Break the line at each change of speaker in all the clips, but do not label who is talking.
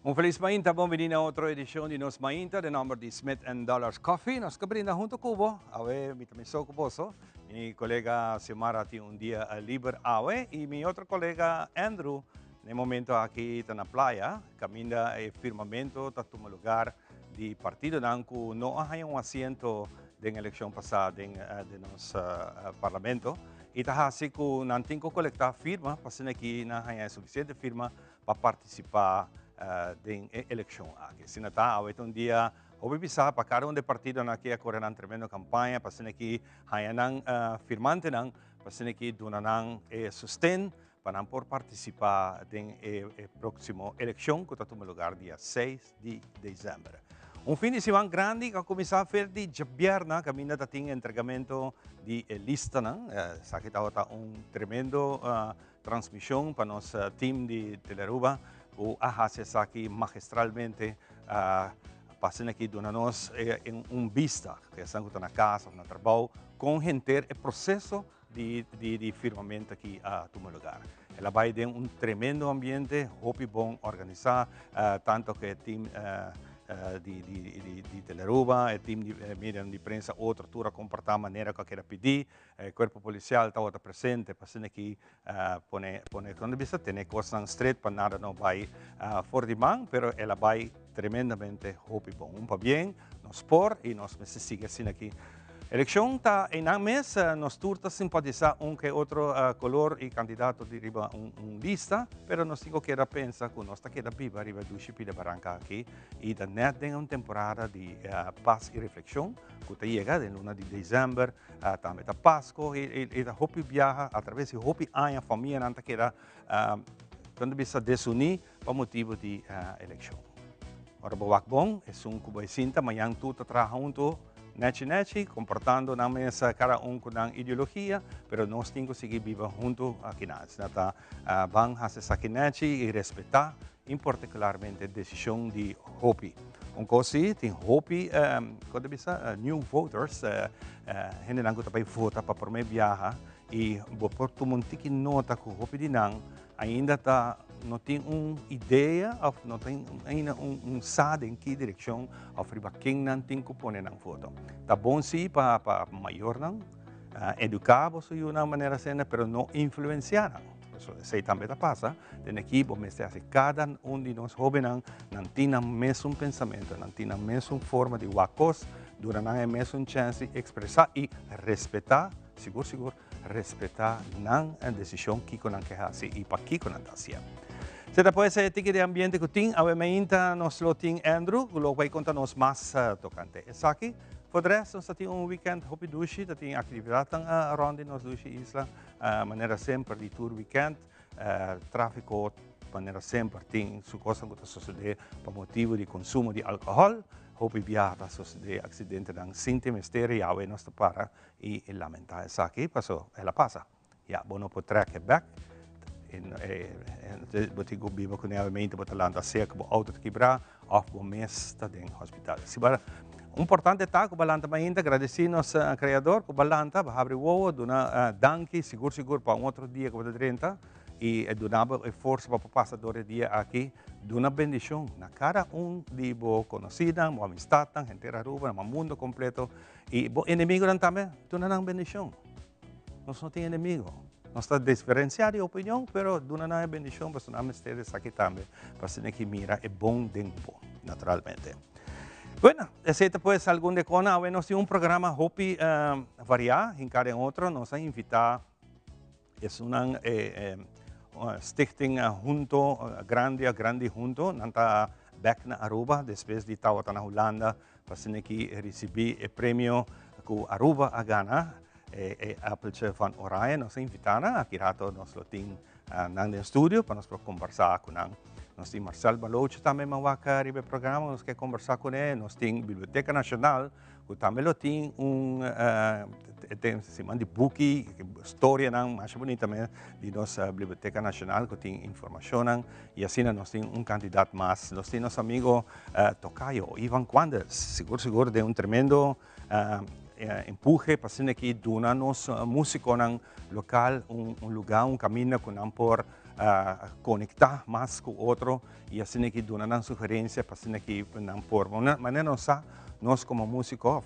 Un feliz mainta, bienvenido a otra edición de Nos Mainta, de nombre de Smith Dollars Coffee. Nos brinda junto a Cubo, awe, mi tamiso Cuboso, mi colega Xiomara tiene un día libre awe, y mi otro colega Andrew, en el momento aquí en la playa, camina el firmamento, está tu lugar de partido Nanku, no hay un asiento de la elección pasada de nuestro parlamento, y está así que no tengo colectar firma, para que no hay suficiente firma para participar de eleição aqui. Se não está, hoje um dia, houve bisa para cada de partido aqui a correr uma tremenda campanha, para ser que hayanang firmante nang, para ser que donanang sustento para não por participar da próxima eleição que está tomando lugar dia 6 de dezembro. Fim de semana grande que começar a fazer de Jabierna, que ainda tem entregamento de lista, sabe que está tremendo transmissão para nosso time de Teleruba, o hace aqui magistralmente passando aqui dando-nos vista que estão na casa, no trabalho, com gente o processo de firmamento aqui a tomar lugar. Ela vai ter tremendo ambiente, hope bom organizar, tanto que o time de Teleruba, o time de mídia de prensa, outra turma comportar a maneira que quer pedir, o corpo policial está presente, passando aqui, quando vista, tem coisas estreitas para nada não vai fora de mão, mas ela vai tremendamente hope bom. Para bem, nos por e nós siga assim aqui. Eleição está em um mês, nós turta simpatizar que outro color e candidato de riba lista, mas nós temos que pensar que nós está queda viva riba do Chipi de Barranca aqui e da net tem uma temporada de paz e reflexão que chega em luna de dezembro, também da Páscoa e da hopi viaja através de hopi a família não está queda quando bisa desunir para motivo de eleição. Ora bom, é cubo cinta, amanhã tudo trabalha junto. Nechi, comportando na mesa cada com ideologia, pero nós temos que seguir viva junto aqui nas. Nata bang fazer essa nechi e respeitar, em particularmente a decisão de Hopi. Coisa tem Hopi, quando bisa new voters, gente não vai votar para por meio viajar e por tu montique nota que Hopi de não ainda está não tem uma ideia, não tem ainda sabe em que direção a quem não tem que pôr na foto. Tá bom sim para maior não, educar você de uma maneira cena, mas não influenciar não. Isso sei também passa. Tem equipe, mas cada de nós jovens não tem o mesmo pensamento, não tem a mesma forma de wacos, durante a mesma chance de expressar e respeitar, seguro, respeitar a decisão que não quer fazer e para que não está fazendo. Se depois é tique de ambiente que tem, obviamente nós lo tem Andrew, que lo vai contar-nos mais tocante. Essa aqui, por resto, nós temos weekend hopi dushi, tem atividade around nós dushi isla, maneira sempre de tour weekend, tráfico, maneira sempre tem coisa que está sucedendo por motivo de consumo de álcool, hopi viaja sucede acidente ng Sinti Misteri, yawe nós para e lamentar. Essa aqui passou, ela passa. Ja, bono po track back. Wat ik bibo kun obviamente botalando cerca bo auto de quebrar of bo mesta den hospital. Se bara importante tá que balanta ainda agradecer nosso criador que balanta para abrir o dona danke seguro para outro dia que vai 30 e donava força para passar dois dias aqui dona bendição na cada de bo conhecida, bo amistad, gente ruba, no mundo completo e bo inimigo também dona nang bendição. Nós não tem inimigo. Nós estamos diferenciados de opinião, mas dona na bendição para nós ustedes aqui também, para que mira é bom tempo, naturalmente. Bueno, esse depois algum de cona, hoje nós temos programa Hopi variar, em cada outro, nós vamos invitar, é uma stichting junto, grande junto, nanta back na Aruba, depois de estar na Holanda, para que receber o prêmio que Aruba a ganhar. Appeltje van Oranje nos invitaram aqui rato nós lo tem no estúdio para nós conversar com ele. Nós tem Marcel Baloch também mawaka ribe programa nós quer conversar com ele. Nós tem Biblioteca Nacional que também lo tem tem semana de book história não mais bonita também de nossa Biblioteca Nacional que tem informação e assim nós tem candidato mais. Nós tem nosso amigo Tocayo Ivan Quanders seguro de tremendo empuje para que dona nos músico ng local, un lugar, un camino que não por conectar mais com o outro e assim que dona uma sugerência para assim que não forma. Mas não sa, nós como músico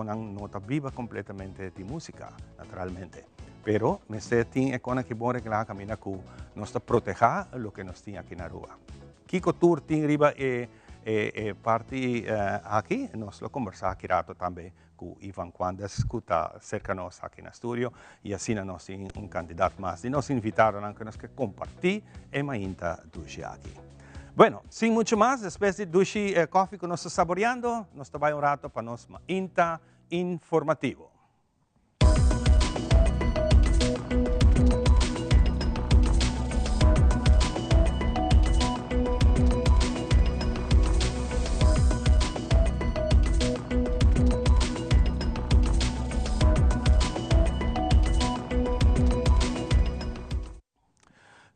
não está viva completamente de música, naturalmente. Pero, você tem que bom reclamar caminhar com nós proteger o que nós temos aqui na rua. Kiko Tour tem riba parte aqui, nós lo conversar aqui rato também com Ivan Quandas, que está cerca de nós aqui no estúdio, e assim nós temos candidato mais. E nós invitaram a nós que compartilhar e mainta dushi aqui. Bueno, sem muito mais, depois de dushi coffee que nós saboreando, nós trabalhamos um rato para nós mainta informativo.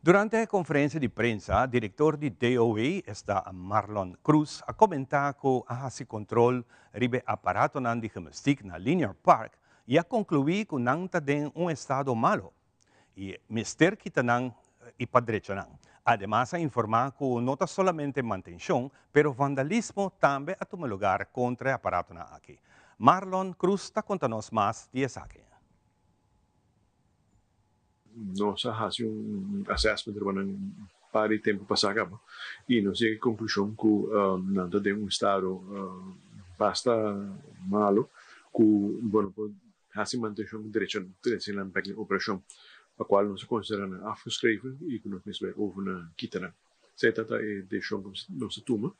Durante a conferência de imprensa, o diretor de DOE, Marlon Cruz, a comentar que a controle ribe aparato de gimnastic na Linear Park e a concluir que não está em estado malo. E mister que não e padrecho não. Además, a informar que não está somente manutenção, pero vandalismo também a tomar lugar contra o aparato aqui. Marlon Cruz está contando mais de isso aqui.
Nós fazemos assessment ng pari tempo passado e nós chegamos à conclusão que não tem estado basta malo que bueno fazemos manutenção direito na operação a qual nós consideramos afgeschreven e que nós mesmo over na kitana. Zij dat é decisão que nós toma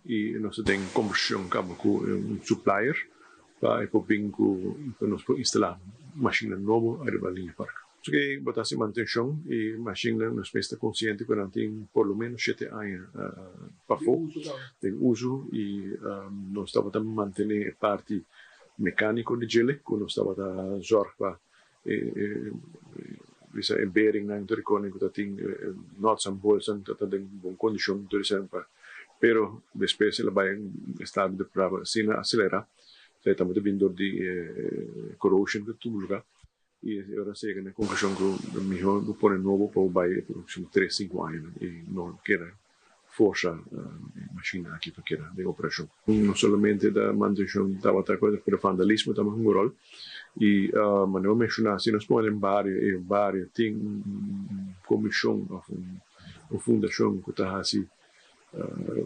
e nós temos conversão com supplier para poder nós instalar máquina nova a linha parque. Porque botar manutenção e máquina nós está consciente que não tem por lo menos 7 anos para fora de uso e nós estamos a manter a parte mecânica de gele que nós estamos a zorgar para bearing na intercone que tem nuts and bolts and está em boa condição por exemplo pero depois ela vai estar de prova sem acelerar estamos vindo de corrosion que tudo lugar e agora chega na conclusão que melhor não pôr novo para o bairro por 3-5 anos e não quer força máquina aqui para querer de operação não somente da manutenção da outra coisa para vandalismo também um rol e mas não mencionar se nós podemos vários tem comissão ou fundação que está assim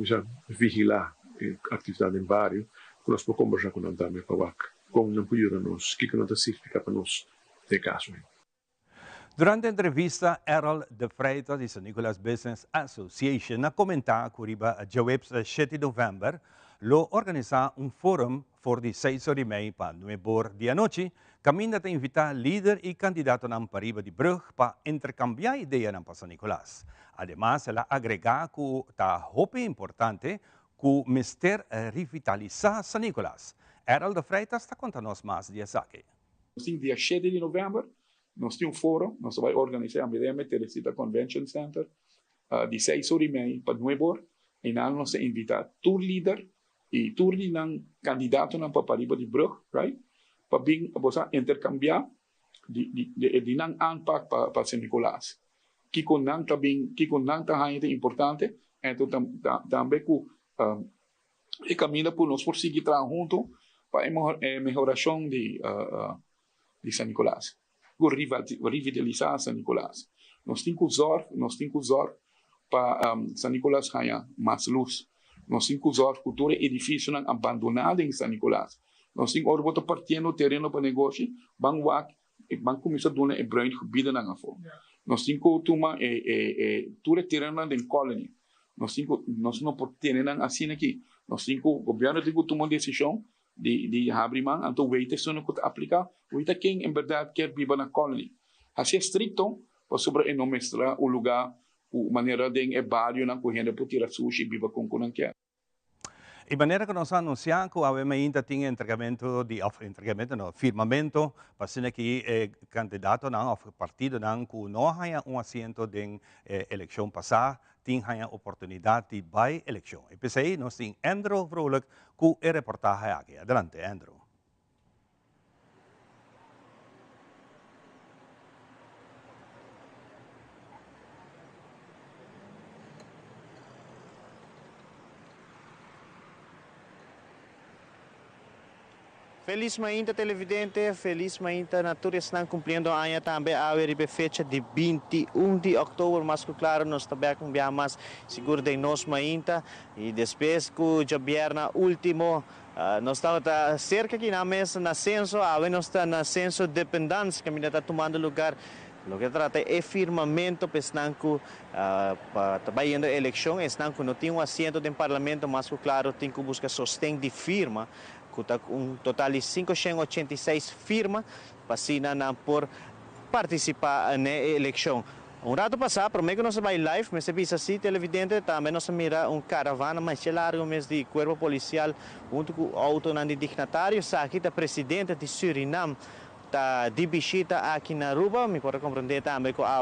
já vigilar a atividade em vários que nós podemos conversar com também para com não poder nos que não significa para nós de caso.
Durante a entrevista, Errol de Freitas de San Nicolas Business Association a comentar que a Jaweb 7 de novembro lo organiza um fórum for de 6 horas e meia para 9 de noite, caminha a invitar líder e candidato na Pariba de Brug para intercambiar ideias na San Nicolas. Además, ela agrega que está muito importante que o mister revitalizar San Nicolas. Errol de Freitas está contando mais de isso aqui.
Dia 7 de novembro, nós temos um fórum, nós vamos organizar a MDM Teresita Convention Center, de 6 horas e meia para 9 horas, e nós vamos invitar tour líder e tour ng candidato ng papariba de Brug, right? Para bing intercambiar de nang aanpak para San Nicolas. Kiko nang tahanha importante, então também que e caminha por nós por seguir junto para a melhoração de San Nicolas. Revitalizar San Nicolas. Nós temos que usar para San Nicolas ganhar mais luz. Nós temos que usar cultura edifício abandonado em San Nicolas. Nós temos que botar partindo terreno para negócio, vamos começar a dar um brand gebieden na fora. Nós temos que tomar todo terreno em colony. Nós não podemos ter assim aqui. Nós temos que o governo tem que tomar uma decisão de abrir mão, então o waiter se não pode aplicar, o waiter quem em verdade quer viver na colony. Assim é estrito, para sobre não mostrar o lugar, a maneira de barrio na corrente para tirar sushi e viver com o que quer.
E maneira que nós anunciamos que ainda tem firmamento para ser que candidato ao partido que não há assento de eleição passada, tem a oportunidade de vai eleição. E por aí nós temos Andrew Vrolijk com a reportagem aqui. Adelante, Andrew.
Feliz Mainta televidente, Feliz Mainta natureza estão cumprindo a ano também a fecha de 21 de outubro, mas claro, nós também mais seguro de nós Mainta e depois que o governo último nós estamos cerca aqui na mesa na censo, nós estamos na censo de dependência que ainda está tomando lugar. Lo que trata é firmamento para trabalhando a eleição, estão não tem assento no parlamento, mas claro, tem que buscar sostém de firma, com total de 586 firmas para por participar na eleição. Rato passado, por meio que nós vai live, mas se visa assim, televidente, também nós mira caravana mais largo mês de corpo policial, junto com o auto de dignatário, aqui está presidente de Suriname, está de visita aqui na Aruba, me pode compreender também com a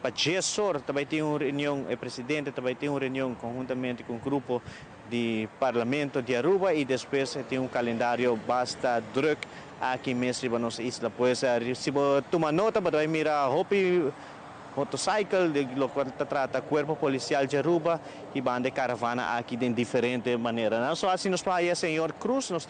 para GESOR, também tem uma reunião, o presidente também tem uma reunião conjuntamente com o grupo de parlamento de Aruba e depois tem um calendário bastante druk aqui mesmo na nossa isla. Pois, se você toma nota, você vai mirar Hopi motorcycle, lo que trata corpo policial de Aruba e banda caravana aqui de diferentes maneiras. Não só assim, nós temos o senhor Cruz, nós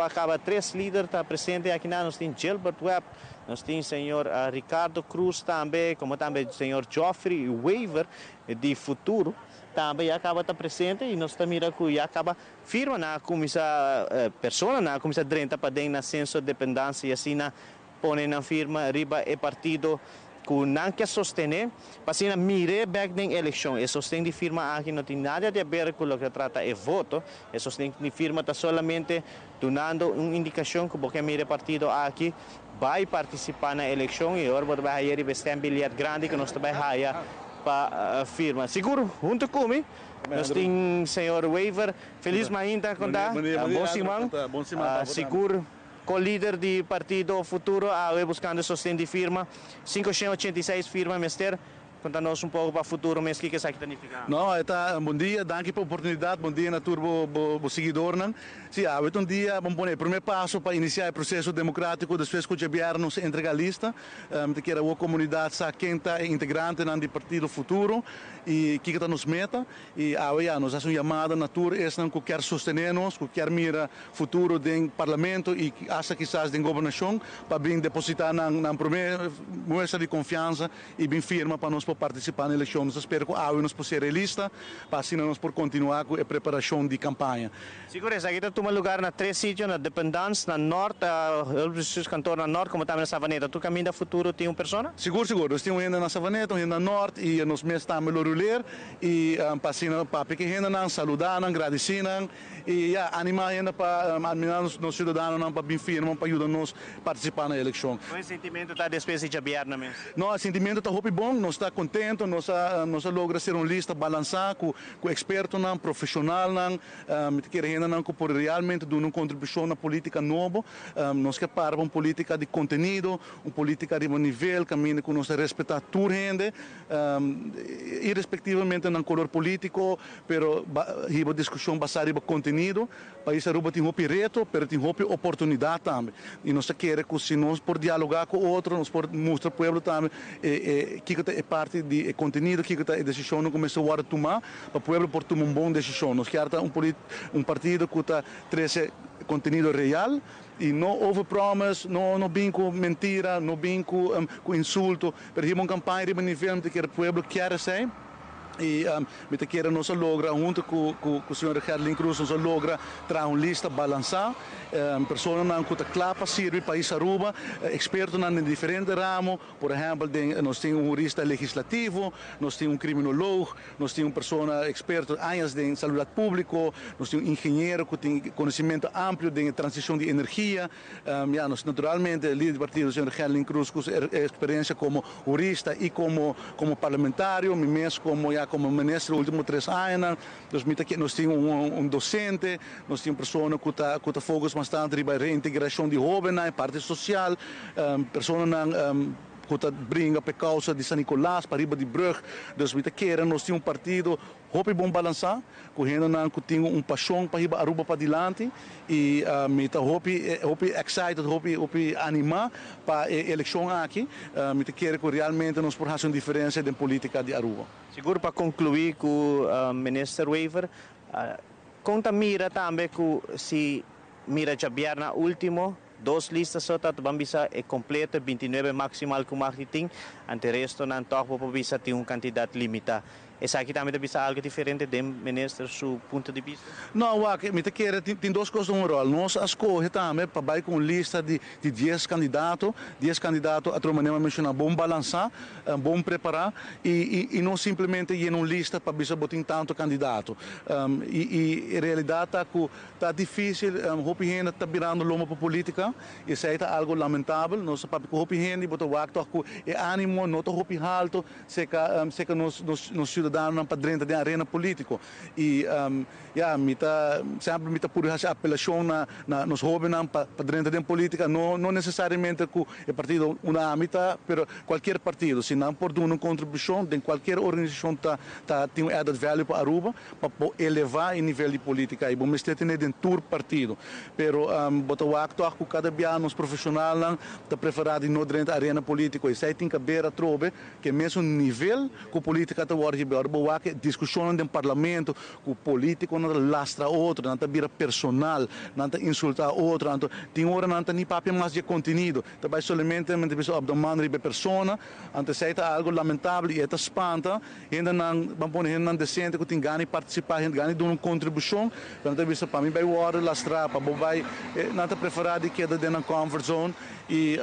acaba 3 líderes presentes aqui, nós temos Gilbert Webb, nós temos o senhor Ricardo Cruz também, como também o senhor Geoffrey Weaver de Futuro, também acaba presente e nós também acaba firma na comissão pessoa na comissão 30 para dentro na censo de dependência e assim põe na firma riba e partido que não quer sostener, para mire back na eleição. E sostém de firma aqui não tem nada a ver com o que trata de voto. E sostém de firma está solamente dando uma indicação que porque mire partido aqui vai participar na eleição e agora vai ir e tem um bilhete grande que nós também para a firma. Seguro, junto comigo, nós temos o senhor Weaver. Feliz Mainta, contar. Bom semana. Seguro. Co-líder do Partido Futuro, buscando sostém de firma, 586 firmas, mister. Conta-nos um pouco para o futuro, mas o que isso significa?
Não, bom dia, danke pela oportunidade, bom dia na turbo seguidor. Sim, é um dia, vamos pôr o primeiro passo para iniciar o processo democrático, depois que o governo se entrega a lista, que era a comunidade quenta integrante do Partido Futuro, e que está nos meta, e nós fazemos uma chamada na turma, que quer sostener-nos, que quer mirar o futuro do parlamento e acha quizás da governação, para bem depositar na primeira muestra de confiança e bem firma para nós participar na eleição. Nós espero que nos possa ser lista para assim nós por continuar com a preparação de campanha.
Seguro, aqui está tomando lugar na 3 sítios, na Dependência, na Norte, o cantor na Norte, como também na Savaneta. Tu caminho da futuro tem uma pessoa?
Seguro. Nós temos ainda na Savaneta, ainda na Norte e nós mesmos estamos no Ruler e para assim para pequena saludar, agradecer e animar ainda para animar os cidadãos para bem firme, para ajudar-nos a participar na eleição.
O sentimento está despesa de aberto mesmo?
Não, o sentimento está muito bom, nós está contente, nós logra ser uma lista balançada com experto, profissional, que ainda por realmente dar uma contribuição na política nova. Nós queremos para uma política de conteúdo, uma política de nível, caminho que nós respeitar toda a gente, irrespectivamente do color político, pero a discussão baseada no conteúdo. O país Aruba tem um reto, mas tem uma oportunidade também. E nós queremos que se nós por dialogar com outros, nós por mostrar ao povo também que é parte de conteúdo, que é a decisão não começou a tomar, para o povo por tomar uma boa decisão. Nós queremos um partido que traz conteúdo real e não overpromise, não vem com mentira, não vem com insulto, mas é uma campanha de nível que o povo quer ser. E me queira nós logra junto com o senhor Herlin Cruz nós logra trazer uma lista balançada, pessoas que claro para servir para país Aruba, expertos em diferentes ramos, por exemplo, nós temos um jurista legislativo, nós temos um criminólogo, nós temos uma pessoa experta em saúde pública, nós temos um engenheiro que tem conhecimento amplo de transição de energia, nós naturalmente o líder do partido, o senhor Herlin Cruz, com experiência como jurista e como parlamentário, mesmo como ministro nos últimos 3 anos, nós temos um docente, nós temos pessoas que está focus bastante na reintegração de jovens na parte social, pessoas que brinca para causa de São Nicolás, para riba de Brugge, nós temos um partido muito bom balançar, que tem uma paixão para riba Aruba para adiante e me está muito excited, muito animar para a eleição aqui, me quero que realmente nós possamos fazer uma diferença na política de Aruba.
Seguro para concluir com o ministro Weaver, conta mira também que se mira jabiar na último, 2 listas só tato bambisa é completo, 29 maximal com marketing, ante resto não toca para bisa tem candidato limitado. Essa aqui também bisa algo diferente do ministro seu ponto de vista?
Não, me te quer tem duas coisas no rol. Nós escolhe também para vai com lista de 10 candidatos, a tua maneira mencionar bom balançar, bom preparar e não simplesmente ir numa lista para bisa botar tanto candidato. E em realidade tá difícil, hopi gente tá virando loma para política, isso é algo lamentável. Nós para hopi gente botar o acto com ânimo, não tô hopi alto, se que nos cidadãos para dentro da arena política e sempre me tá por essa apelação nos jovens para dentro da política não necessariamente com o partido uma mita, pero qualquer partido se não por uma contribuição de qualquer organização tem added value para Aruba para elevar o nível de política e vamos ter dentro do partido pero botar o acto com cada dia nos profissionais tá preparado no dentro da arena política e sai tem que ver a trobe que mesmo nível com política tá work boa que discussão no parlamento com o político não lastra outro não vira personal não insulta outro não tem hora não nem papel mais de conteúdo também somente mente pessoa abdomínio de pessoa antes é algo lamentável e é espanta ainda não vamos pôr ainda não decente que tem ganho participar ainda ganho de uma contribuição então também para mim vai hora lastra para vai não tá preferado que é dentro da comfort zone e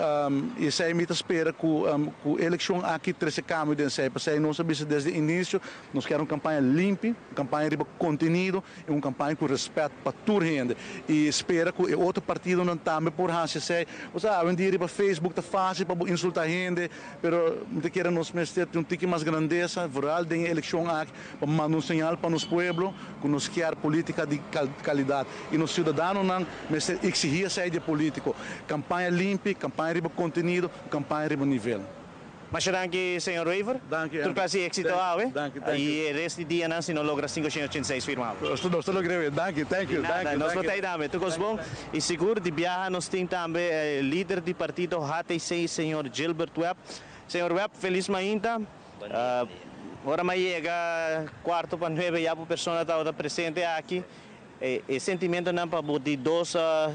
sai me espera com eleição aqui 13 câmbio de sai para sai não sabe desde o início nós queremos uma campanha limpa, campanha de conteúdo e uma campanha com respeito para toda a gente. E espero que o outro partido não também por raça sei, você sabe, dia para Facebook tá fácil para insultar a gente, pero me quer nos mestre um tique mais grandeza, viral de eleição aqui para mandar um sinal para nos pueblo, que nos quer política de qualidade e nos cidadãos não mestre exigir sair de político, campanha limpa, campanha de conteúdo, campanha de nível.
Mas danke, senhor Weaver.
Danke.
Tudo para si, éxito ao,
Danke.
E o resto do dia não, se não logra 586 firmados.
Nós lo greve. Danke, thank you.
Nós botei também, tudo bom? E seguro de viagem nós temos também líder do partido HTC, senhor Gilbert Webb. Senhor Webb, feliz manhã. Agora mais chega 8:45 já a pessoa está presente aqui. E sentimento não para de 2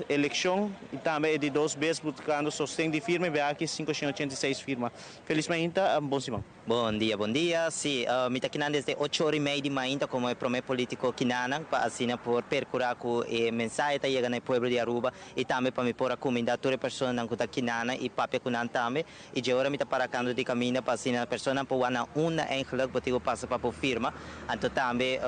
eleições e também de 2 vezes buscando sustento de firma e aqui 586 firmas. Felizmente, bom semana.
Bom dia. Sim, me está aqui desde 8h30 de manhã, como é promessa político que não, para assim por percurar com a mensagem que chega no povo de Aruba e também para me pôr a comunidade toda pessoa que está aqui e papel que não também e de hora me está parando de caminho para assim a pessoa não pode uma engeluk botigo passa para firma, então também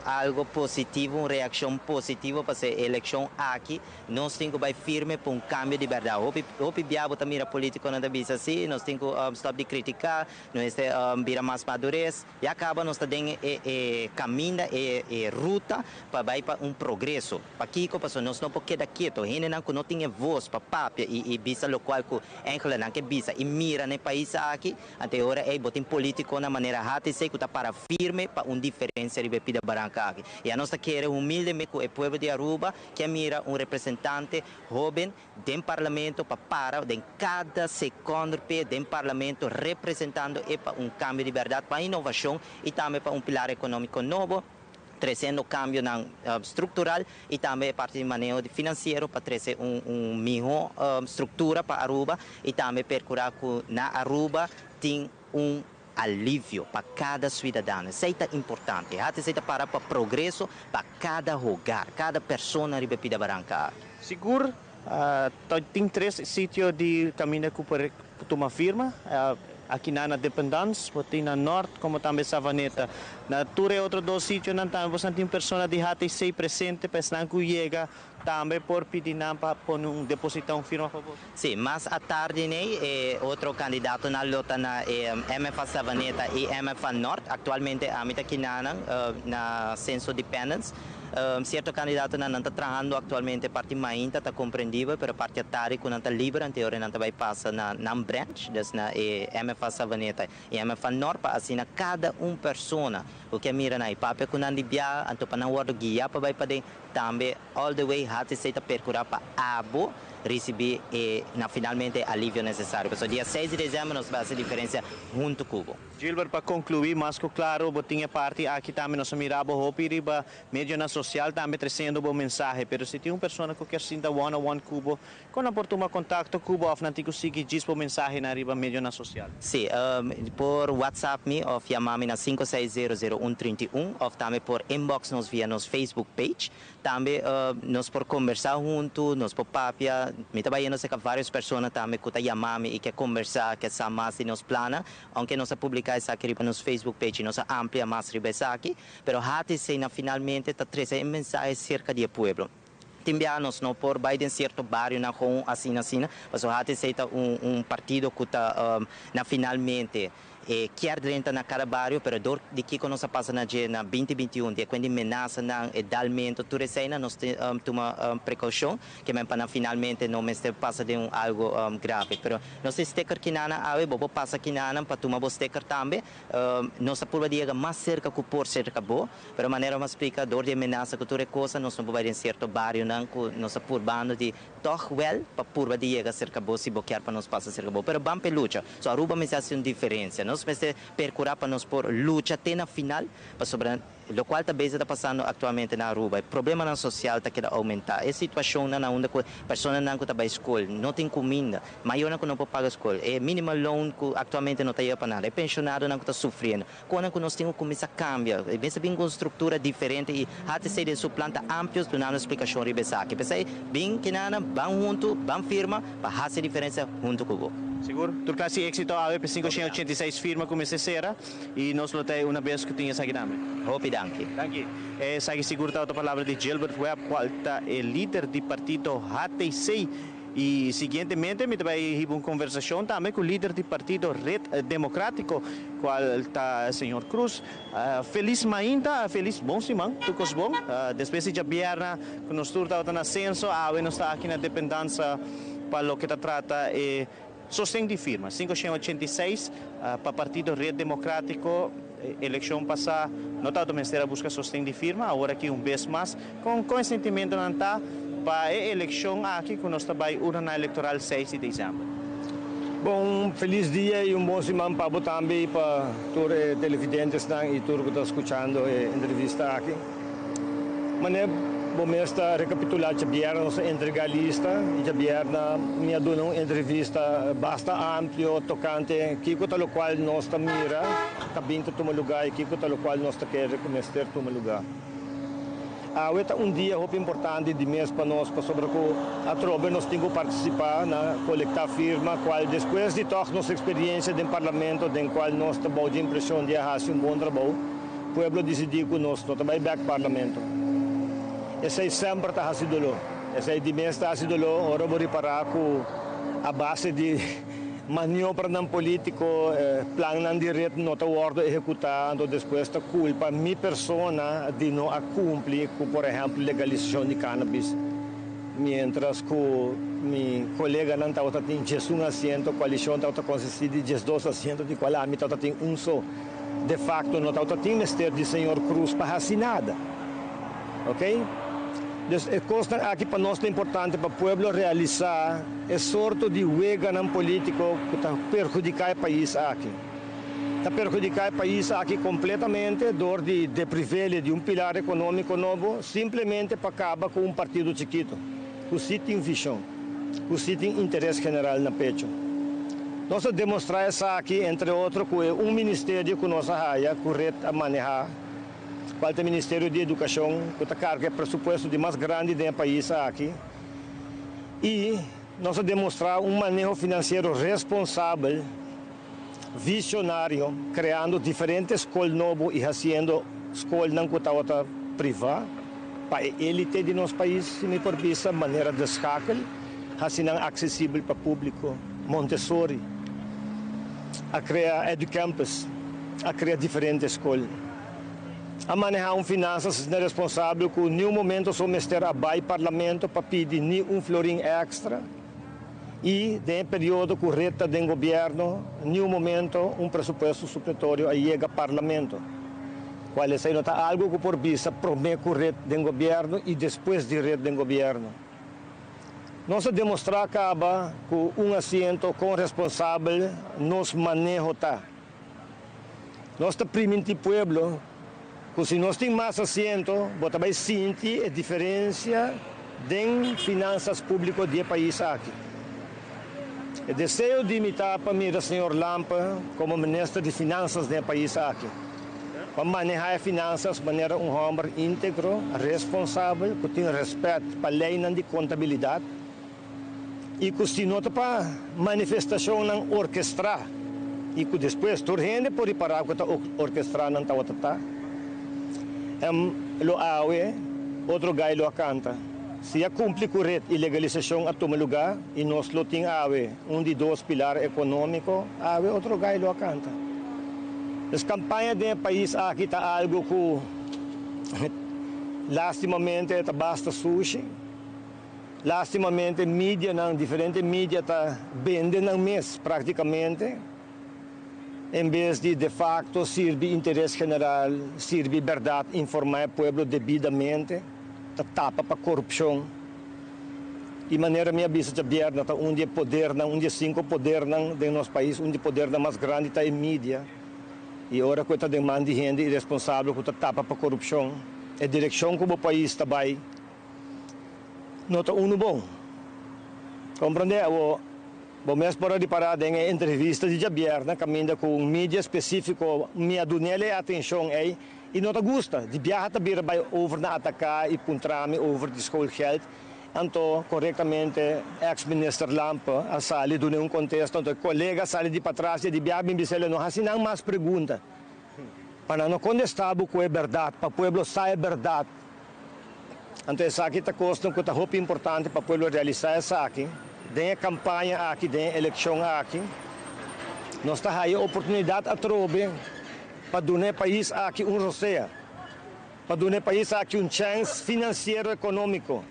algo positivo, uma reação positiva para a eleição aqui, nós temos que firme para cambio de verdade. Hope biabo também a política não deve ser assim, nós temos que stop de criticar, nós vira mais madurez e acaba nós temos caminho e ruta para progresso. Para que nós não podemos quedar quietos, ainda não tem voz para papel e bisa local que encola não que bisa e mira no país aqui, até agora é botar político na maneira rata e sei que está para firme para diferença de bebida branca aqui. E a nossa quer humildemente com o povo de Aruba que mira representante jovem do parlamento para em cada segundo do parlamento representando para cambio de verdade, para inovação e também para pilar econômico novo, trazendo cambio estrutural e também parte de manejo financeiro para trazer melhor estrutura para Aruba e também percurar que na Aruba tem alívio para cada cidadão. Isso é importante. Isso é para progresso para cada hogar, cada pessoa na República Branca.
Seguro, tem 3 sítios de caminho para uma firma. Aqui na Dependance, tem na Norte, como também Savaneta. Na Ture, outros 2 sítios, você tem pessoas de HTC presente, para que chega também por pedir para depositar firma, por favor.
Sim, mas à tarde, outro candidato na luta na MFA Savaneta e MFA Norte, atualmente a mim aqui na Censo Dependence. Certo candidato não está trabalhando atualmente parte main está compreendível, pero parte à tarde quando está livre, anterior não vai passar na branch, na MFA Savaneta e MFA Norte, para assim cada pessoa o que mira na papel quando anda então para não guia para vai para também all the way hati seita percurar para abo receber e finalmente alívio necessário. Então, dia 6 de dezembro nós vamos fazer diferença junto com o Cubo.
Gilbert, para concluir, mas claro, tinha parte aqui também nós miramos o riba mídia na social também trazendo uma mensagem, mas se tem uma pessoa que quer sentar one-on-one Cubo, quando por tomar contato Cubo, of nanti consegui diz uma mensagem na riba mídia na social.
Sim, por WhatsApp me, of chamar-me na 56000131, of também por inbox nos via nos Facebook page, também nós por conversar junto, nós por papia, me também não sei que várias pessoas também que chamam e quer conversar, quer saber mais de nos plana, aunque nós publicar isso aqui nos Facebook page, nós amplia mais riba aqui, pero hati se na finalmente está trazendo mensagem cerca do pueblo. Timbianos não por Biden certo bairro na com assim, mas o hati se partido que está na finalmente quer dentro na cada bairro, pero dor de que nós passa na 2021, de quando ameaça na edalmento, tudo isso nós toma precaução, que mesmo para finalmente não me passa de algo grave, pero nós sticker que nana ave bobo passa que nana para tomar o sticker também, nós por dia mais cerca que por cerca bo, pero maneira mais explica dor de ameaça que tudo coisa nós não vai em certo bairro não que nós por bando de toch well para por dia cerca bo se boquear para nós passa cerca bo, pero bam pelucha, so Aruba me faz uma diferença. Nós vamos percurar para nós por luta até na final, para sobre o qual também está passando atualmente na Aruba. O problema na social está querendo aumentar. É situação na onde a pessoa não está para a escola, não tem comida, maior não pode pagar a escola, é minimal loan que atualmente não está para nada, é pensionado não está sofrendo. Quando nós temos que começar a cambiar, pensa bem com estrutura diferente e até ser de suplanta amplios, do não explicação ribesa aqui. Pensa bem que nada, vão junto, vão firma, para fazer diferença junto com o
Seguro? Tu classe êxito a AP 586 firma como se será e nós lotei uma vez que tinha essa grama.
Hope danke.
Danke. Sai seguro tá a palavra de Gilbert Webb, qual tá é líder do partido HTC e seguintemente me também tive uma conversação também com o líder do partido Rede Democrático, qual tá o senhor Cruz. Feliz ainda, feliz bom semana, tu cos bom. Depois de Bierna, que nós turta tá na ascenso, nós está aqui na dependência para o que trata sostém de firma, 586 para o Partido Rede Democrático, eleição passada, não está do Ministério busca sostém de firma, agora aqui vez mais, com consentimento não está para a eleição aqui que nós trabalhamos na eleitoral 6 de dezembro.
Bom, feliz dia e bom semana para também para todos os televidentes e todos que estão escutando a entrevista aqui. Bom, esta recapitular de nossa entregalista e me deu uma entrevista bastante ampla, tocante, que tal qual nós mira, também toma lugar e que tal qual nós quer começar toma lugar. É dia importante de mês para nós, para sobre a tropa nós temos que participar na coletar firma, qual depois de toda nossa experiência no parlamento, em qual nós temos a impressão de fazer bom trabalho, o povo decidiu que nós também back parlamento. Esse sempre está fazendo lo. Esse de mês está fazendo lo. Ora vou reparar com a base de maniobra não político, plano não direto não está ordo executado. Depois está culpa minha persona de não cumprir com, por exemplo, legalização de cannabis. Mientras que meu colega não está tendo 11 assento, a coalição está consistida de 12 assentos, de qual a mim está tendo só. De facto, não está tendo mistério de senhor Cruz para fazer nada. Ok? A coisa aqui para nós é importante para o povo realizar é sorte de huelga não político que está perjudicar o país aqui. Está perjudicar o país aqui completamente, dor de privilégio de pilar econômico novo, simplesmente para acabar com partido chiquito, que se tem visão, que se tem interesse general na pecho. Nós demonstrar isso aqui, entre outros, que é ministério que nós haya correto a manejar. Qual é o Ministério de Educação, que está carga pressuposto de mais grande do país aqui. E nós demonstrar manejo financeiro responsável, visionário, criando diferentes escolas novas e fazendo escolas não cotadas privadas, para a elite de nosso país, se me permite, maneira de escacle, assim acessível para o público, Montessori, a criar educampus, a criar diferentes escolas. A manejar finanças é responsável que em nenhum momento só mestre abai parlamento para pedir nenhum florim extra e em período correto do governo, em nenhum momento pressuposto supletório a chega ao parlamento. Qual é algo que por vista promete correto do governo e depois direto do governo. Nós demonstrar acaba com assento com responsável nos manejo tá. Nós permitimos pueblo que se nós temos mais assento, bota vai sentir a diferença de finanças públicas do país aqui. O desejo de imitar para mim o senhor Lampa como ministro de finanças do país aqui. Para manejar as finanças de maneira homem íntegro, responsável, que tem respeito para a lei de contabilidade. E que se nota para manifestação não orquestrar e que depois toda gente pode parar com a orquestrar não tá outra lo awe outro gai lo canta se a cumpre correto a legalização a toma lugar e nós lo tem awe de dois pilares econômico awe outro gai lo canta as campanhas do país aqui tá algo que lastimamente tá basta sushi. Lastimamente, mídia, diferentes mídias está vendendo mês praticamente, em vez de facto, servir interesse general, servir verdade, informar o povo devidamente, tapa para corrupção. De maneira minha vista, está onde poder, onde 5 poder de nosso país, onde poder mais grande está em mídia. E agora que está demanda de gente irresponsável, que tapa para corrupção. A direção que o país está vai. Nota uno bom. Compreende? O mês para de parada em entrevista de Javier, caminha com mídia específico, minha dunele atenção aí e nota gusta. De viajar também vai over na atacar e puntrame over de schoolgeld. Então, corretamente, ex-minister Lampa, a sali do um contexto, então, colega sali de para trás e de viajar bem biselo, não há sinal mais pergunta. Para não contestar o que é verdade, para o povo saber verdade. Então, essa aqui está custando que é muito importante para o povo realizar essa aqui. Tem a campanha aqui, tem a eleição aqui. Nós temos a oportunidade a trobe para dar ao país aqui roceia. Para dar ao país aqui chance financeiro econômico.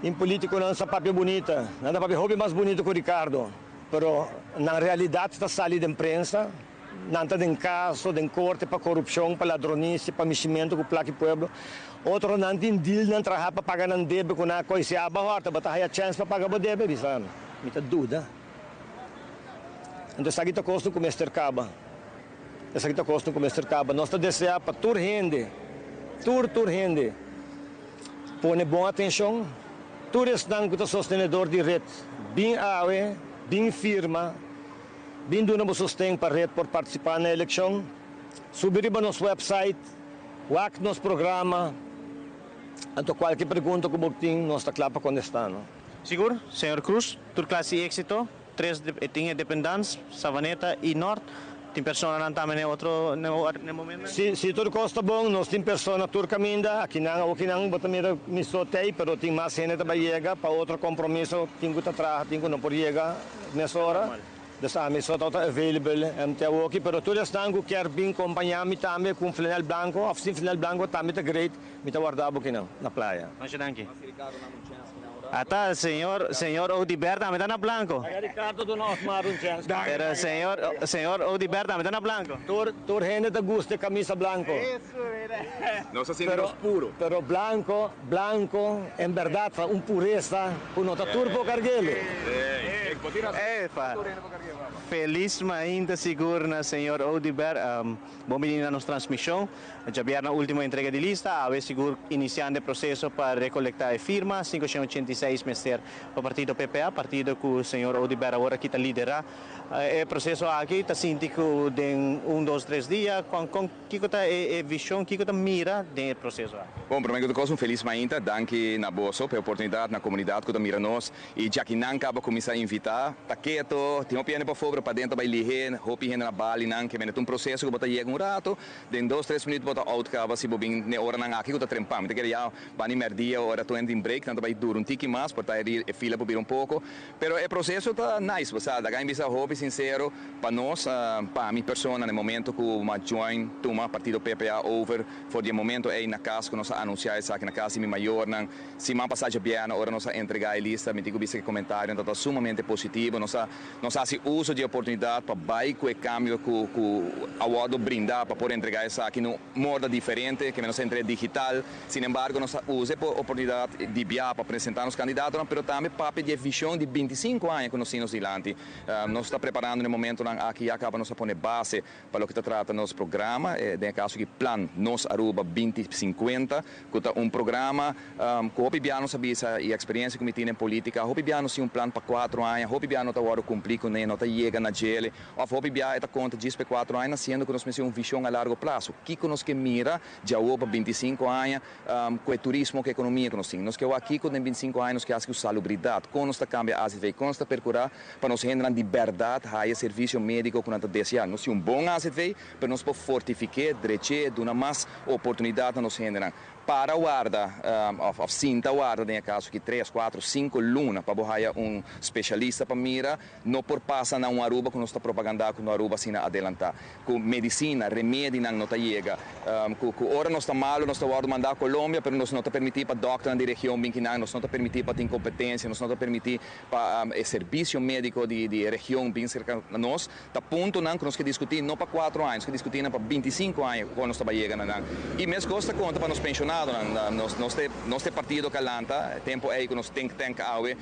Em político não é papel bonita, nada papel hobby mais bonito que o Ricardo. Mas na realidade está saindo da imprensa. Não tem caso, tem corte para corrupção, para ladronice, para meximento com o plaque povo. Outro não tem deal, não trabalha para pagar não deve com a coisa a horta, mas tem a chance para pagar o deve, bisano. Me tá dúvida. Então, essa aqui está custo com o Mr. Caba. Essa aqui está custo com o Mr. Caba. Nós está desejando para tur gente, põe boa atenção. Tur estão com o sostenedor de rede, bem awe, bem firma. Vindo no sustento para a rede por participar na eleição, subir para nosso website, o nosso programa, então qualquer pergunta que você tem, nós estamos lá para contestar.
Seguro, senhor Cruz, tur classe êxito, 3 tem dependentes, Savaneta e Norte, tem pessoas não também no momento?
Se tudo costa bom, nós temos pessoas tur caminha, aqui não, botamira me sotei, mas tem mais gente que vai chegar para outro compromisso, tenho que atrás, tenho que não por chegar nessa hora. Dessa mesa está available MTO aqui, pero todas estão que quer bem acompanhar me também com flanel branco, ou sem flanel branco também está great, me está guardado aqui na praia.
Mas danke. Ata senhor Odiberta me está na blanco.
Ricardo do nosso mar um chance.
Pero senhor Odiberta me está na blanco.
Tur gente te gusta camisa blanco.
Nós sentimos puro.
Pero blanco em verdade é pureza, por nota turbo carguele.
Feliz ainda seguro senhor Odiber, bom menino na nossa transmissão. Já vieram na última entrega de lista, a ver seguro iniciando o processo para recolectar firmas, 586 meses para o partido PPA, partido que o senhor Odiber agora está liderar. O processo aqui está síntico de 1, 2, 3 dias, com que está a visão, que está mira do processo?
Bom, primeiro de tudo, feliz ainda, danke na Bosso, pela oportunidade na comunidade que está mira nós, e já que não acaba começar a invitar, tá quieto, tem uma piada para fora, para dentro vai lihen, hopi na bali não que é um processo que bota chega rato, de 2, 3 minutos bota out acaba se bobin ne hora não aqui que está trempando, te quer já bani merdia hora tu em break, tanto vai duro tique mais, para ir a fila por pouco, pero o processo está nice, você da ganha bisa hopi sincero para nós, para minha persona no momento que uma join toma partido PPA over, for de momento é na casa que nós anunciar isso aqui na casa mi maior não, se uma passagem bem, hora nós entregar a lista, me digo bisa que comentário, então sumamente positivo, nós fazemos uso de oportunidade para baixar o câmbio que o Awado brinda para poder entregar isso aqui num modo diferente, que menos entre digital. Sin embargo, nós usamos a oportunidade de viajar para apresentar os candidatos, mas também para pedir visão de 25 anos que nós temos adiante. Nós estamos preparando no momento aqui acabamos de pôr base para o que trata nosso programa, no caso que plan Nos Aruba 2050, que é um programa que o Bibiano sabia a experiência que me tem em política, o Bibiano tem um plano para 4 anos, o Bibiano está agora cumprir com ele, está chega na gele, o Bibiano está conta de 4 anos, sendo que nós temos uma visão a largo prazo, que nós que mira já para 25 anos, com o turismo, com a economia que nós temos. Nós que aqui com 25 anos que acho que a salubridade, com nós cambia a AZV, com nós percurar para nós generar de verdade a serviço médico que nós desejar. Nós temos um bom AZV, para nós fortificar, direito, dar mais oportunidade nós generar. Para guarda, cinta guarda, no caso que 3, 4, 5 lunas para borrar especialista para mira, não por passar na Aruba que nós está propagando com Aruba assim adelantar. Com medicina, remédio não está chega. Com hora nós está mal, nós está guarda mandar a Colômbia, mas nós não está permitir para doctor na região bem que nós não está permitir para ter incompetência, nós não está permitir para serviço médico de região bem cerca de nós. Tá ponto não que nós que discutir não para 4 anos, que discutir para 25 anos quando nós está chegando não. E mesmo costa conta para nos pensionar. Nós temos partido calanta, tempo aí que nós think tank awe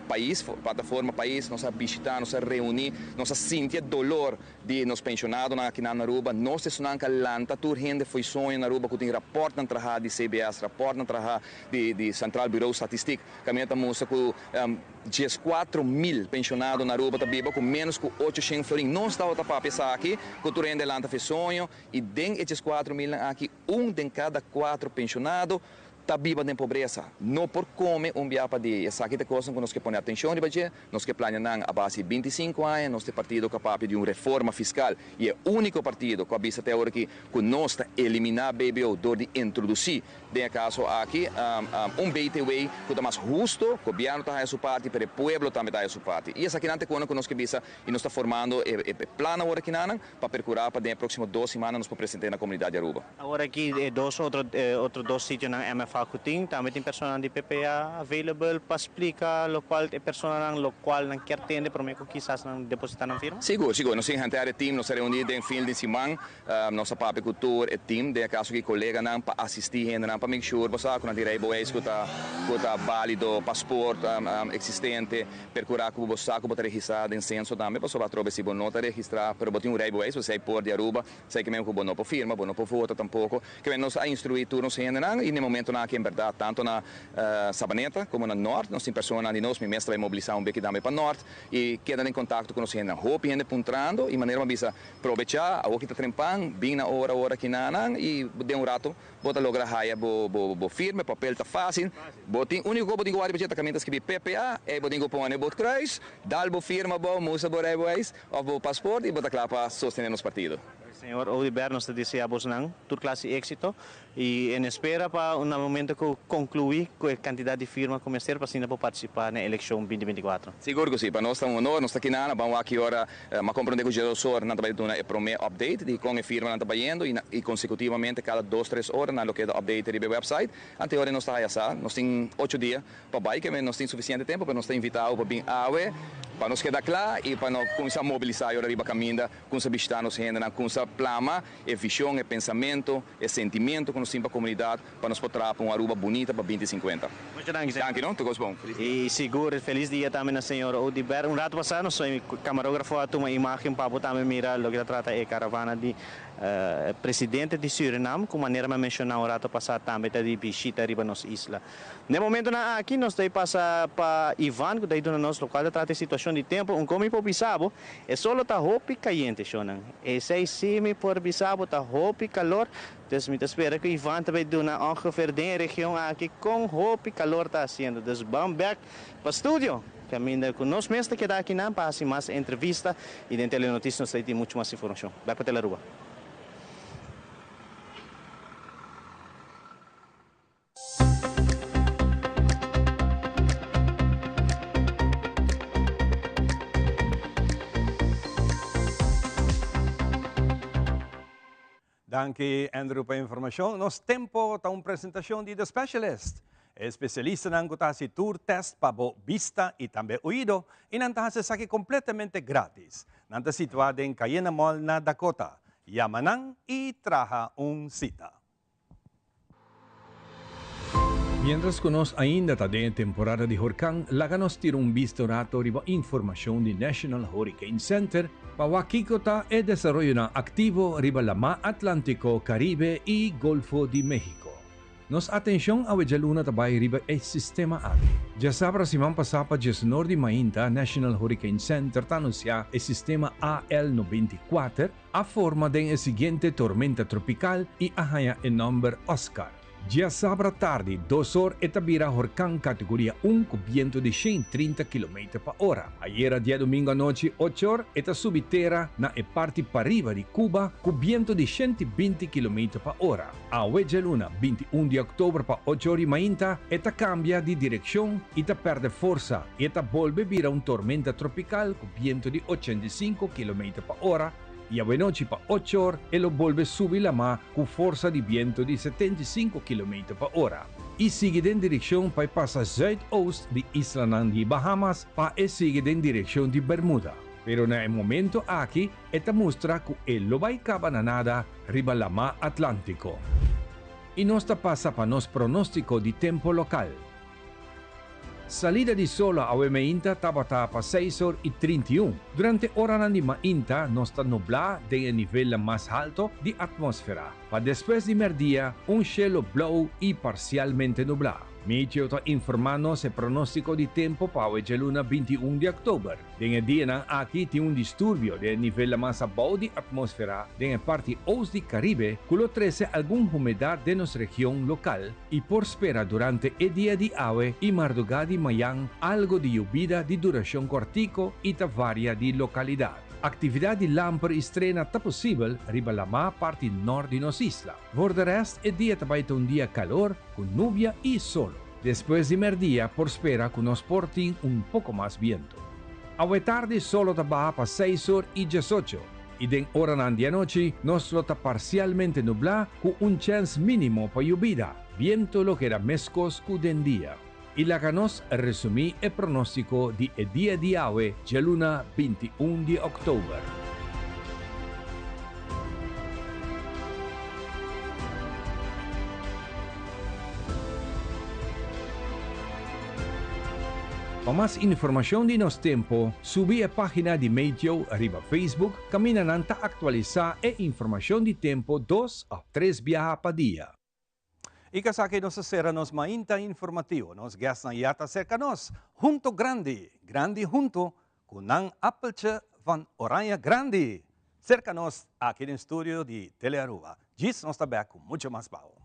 país, plataforma país, nós visitar, nós reunir, nós sentir dolor de nos pensionados aqui na Aruba, nós temos calanta, tur gente foi sonho na Aruba que tem rapport na traha de CBS, rapport na traha de Central Bureau Statistic, caminha moça com 14.000 pensionados na Aruba tá vivo com menos que 800 florin. Não está outra para pensar aqui, que tu rende lanta fez sonho e den esses 4.000 aqui, de cada 4 pensionados está viva de pobreza. Não por comer biapa de essa aqui coisa que nós que põe atenção de baixo, nós que planejamos a base de 25 anos, nós temos partido capaz de uma reforma fiscal e é o único partido que avisa até agora que nós está eliminar BBO, dor de introduzir, de caso aqui, BTW que é mais justo, que o governo está a sua parte, para o povo também está a sua parte. E essa aqui não é coisa que nós que visa e nós está formando plano agora aqui para percurar para as próximas 2 semanas nós apresentar na comunidade Aruba.
Agora aqui outros 2 sítios na MFA também tem personal de PPA available para explicar o qual é personal no qual não quer ter para mim que quizás não depositar na firma?
Seguro. Nós temos um time, nós reunimos em fim de semana, nossa papi cultura e time, de caso que colega não para assistir, não para make sure, você com a direito é que está válido, passaporte existente, percurar que você está registrado em censo também, você vai trocar se você não está registrado, mas você tem um direito é, você pode de Aruba, sei que mesmo que você não pode firma, você não pode votar tampouco, que nós a instruir tudo nós e no momento aqui em verdade, tanto na Sabaneta como na Norte, nós temos pessoas de nós, minha mestra vai mobilizar pouco também para Norte e queda em contato com nós na roupa, gente puntrando e maneira uma aproveitar, a que está trempando, bem na hora que não e de um rato, bota logo a raia, bo firme, papel está fácil, botin único que guarda para caminhas que PPA, e botin que põe bot cruz, dá bo firma, bo musa bo reis, ou bo passaporte e bota lá para sostener nos partidos.
Senhor Oliver, nós desejamos toda classe de êxito e em espera para um momento que concluir com a quantidade de firmas começar para assim participar na eleição 2024.
Seguro que sim, para nós é um honor, nós estamos aqui na vamos aqui agora, mas compreender que o gestor não está fazendo um primeiro update de como a firma não está fazendo e consecutivamente cada 2, 3 horas na que update do website. Até agora nós estamos aí, nós temos 8 dias para bike, mas nós temos suficiente tempo para nós estar invitados para vir para nos quedar claro e para nós começar a mobilizar agora riba caminho, com essa visitar nos renda, com essa plama, é visão, é pensamento, é sentimento que nós temos para a comunidade, para nós poder para uma Aruba bonita para 2050.
Muito obrigado.
Danke, não? Tudo bom.
E seguro, feliz dia também na senhora Odiber. Um rato passado, nós somos camarógrafo, uma imagem para botar mirar o que trata a caravana de presidente de Suriname, com maneira de mencionar um rato passado também de visita riba nos isla. No momento aqui, nós temos passar para Ivan, que daí do nosso local trata a situação de tempo, como para Bissau, é só está roupa caliente, chonan. É 6 cima por Bissau, está roupa calor. Então, me espera que Ivan também do na ongeveer de região aqui com roupa calor está sendo. Dus vamos back para o estúdio. Caminho com nós mesmo que dá aqui na para mais entrevista e dentro da notícia nós temos muito mais informação. Back para Telaruba.
Danke, Andrew, para a informação. Nós tempo para uma apresentação de The Specialist. Especialista ng kutasi tour test pabo vista e tambe oído, inantahan sa saki completamente gratis. Nanta situada em Cayena Mall na Dakota. Yamanang itraha un cita.
Mientras conos ainda está en temporada de huracán, laganos tira un visto rato riba información de National Hurricane Center para Kikota e desarrollo na activo riba la Mar Atlántico, Caribe y Golfo de México. Nos atención a Wejaluna tabay riba e sistema agi. Ya sabra si man pasapa jes nordi mainta National Hurricane Center tanuncia e sistema AL94 a forma de el siguiente tormenta tropical y ahaya el nombre Oscar. Ya sabra tarde, 2 horas etabira huracán categoría 1 con viento de 130 km per hora. Ayer día domingo anoche 8 horas eta subitera na e parte para arriba de Cuba con viento de 120 km per hora. A Wejaluna 21 de octubre pa 8 horas mainta eta cambia de dirección y ta perde fuerza eta vuelve vira un tormenta tropical con viento de 85 km per hora. Y a noche pa 8 horas e lo vuelve subir la mar con fuerza de viento de 75 km per hora. Y sigue en dirección pa pasa zuidoost de Isla de Bahamas pa e sigue en dirección de Bermuda. Pero en el momento aquí, esta muestra que el lo va a nada riba la mar Atlántico. Y nos pasa pa nos pronóstico de tiempo local. Salida di sole a Mainta tabata pa 6 horas y 31. Durante hora di Mainta nos sta nublada de nivel más alto de atmósfera. Pa después de mediodía, un cielo blue y parcialmente nublado. Meteo está informando el pronóstico de tiempo para Wejaluna 21 de octubre. En el día aquí tiene un disturbio de nivel más abajo de atmósfera en la parte oeste del Caribe, que lo trece alguna humedad de nuestra región local y por espera durante el día de hoy y madrugada de mañana algo de lluvia de duración cortico y ta varia de localidad. Actividad de lamper estrena está posible riba la mar parte norte de nos isla. Por el resto, el día está un día calor con lluvia y sol. Después de mediodía, por espera que nos porten un poco más viento. A la tarde solo está baja para 6 horas y 18. Y de hora de noche, nos lo está parcialmente nublado con un chance mínimo para lluvia. Viento lo que era mescos con el día. Y la que nos resumí el pronóstico de el día de hoy, Wejaluna 21 de octubre. Para más información de nos tiempo, subí a página de Meteo arriba Facebook, caminando a actualizar e información de tiempo 2 a 3 viajes por día.
E kasaki nos sera nos mainta informativo, nos gas na yata cerca nos, junto grande, grande junto, kunang apelche van Oranje Grande. Cerca nos, aqui no estúdio de Telearuba. Gis nos está back com muito mais baú.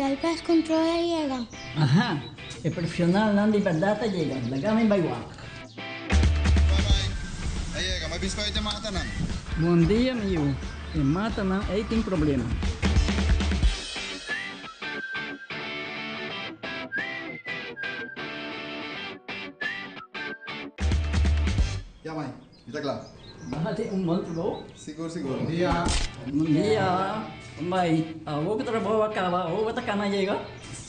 El pest control ya llega.
Ajá, el profesional non di verdad llega. Lagami baywa.
Bye-bye. Ay, llega, mabis ko ito mata nan.
Bom dia, meu. E mata não, aí tem problema.
Ya, mãe. Está claro.
Bahati monto.
Seguro, seguro. Bom dia.
Bom dia. Mai, vou que trabalho acaba, vou que tá na chega.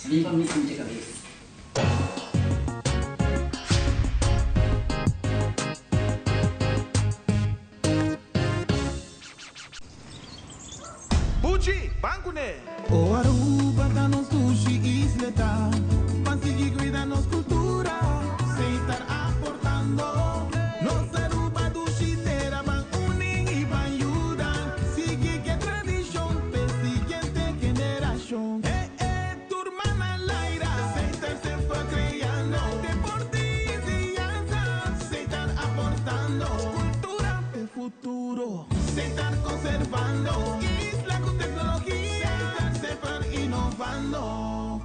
Limpa mi pinche cabeza.
Pucci, banco né.
O Aruba tá nos sushi isleta, mas sigue cuida nos cultura, sem estar aportando. Nos Aruba do Chitera van unen e van ayudan, sigue que tradición, pe siguiente generación. Turma na laira, sem estar se fue creando, deporte y enseñanza, sem estar aportando. Cultura de futuro, sem estar conservando. Isla con tecnología, sem estar innovando.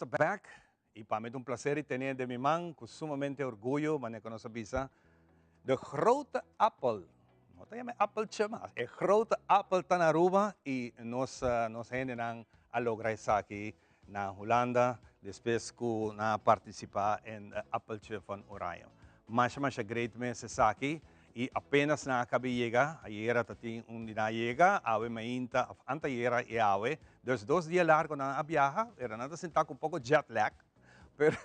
back y para mí es un placer tener de mi man con sumamente orgullo, manejo con nuestra visa, de grote Apple. No te llames Apple más, el grote Apple está en Aruba y nos generan a lograr eso aquí en Holanda, después que participar en Apple van Oranje. Mas great mes aqui e apenas na acabei llegar, ayer tating dia llega, ave mainta, anta era e ave, dus 2 dias largo na viaja, era nada sentar com um pouco jet lag, pero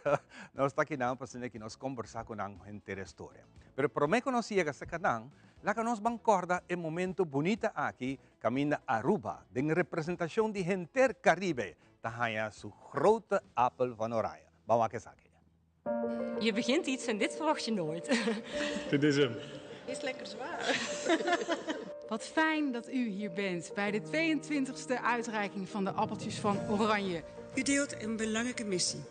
nós está aqui não para que nós conversar com a gente da história. Pero por mim que nós chega a canang, lá que nós bancorda é momento bonito aqui, caminha Aruba, de representação de gente Caribe, tahaya su grote Apple van Oranje. Vamos a aqui.
Je begint iets en dit verwacht je nooit.
Dit is hem.
Is lekker zwaar.
Wat fijn dat u hier bent bij de 22e uitreiking van de Appeltjes van Oranje.
U deelt een belangrijke missie.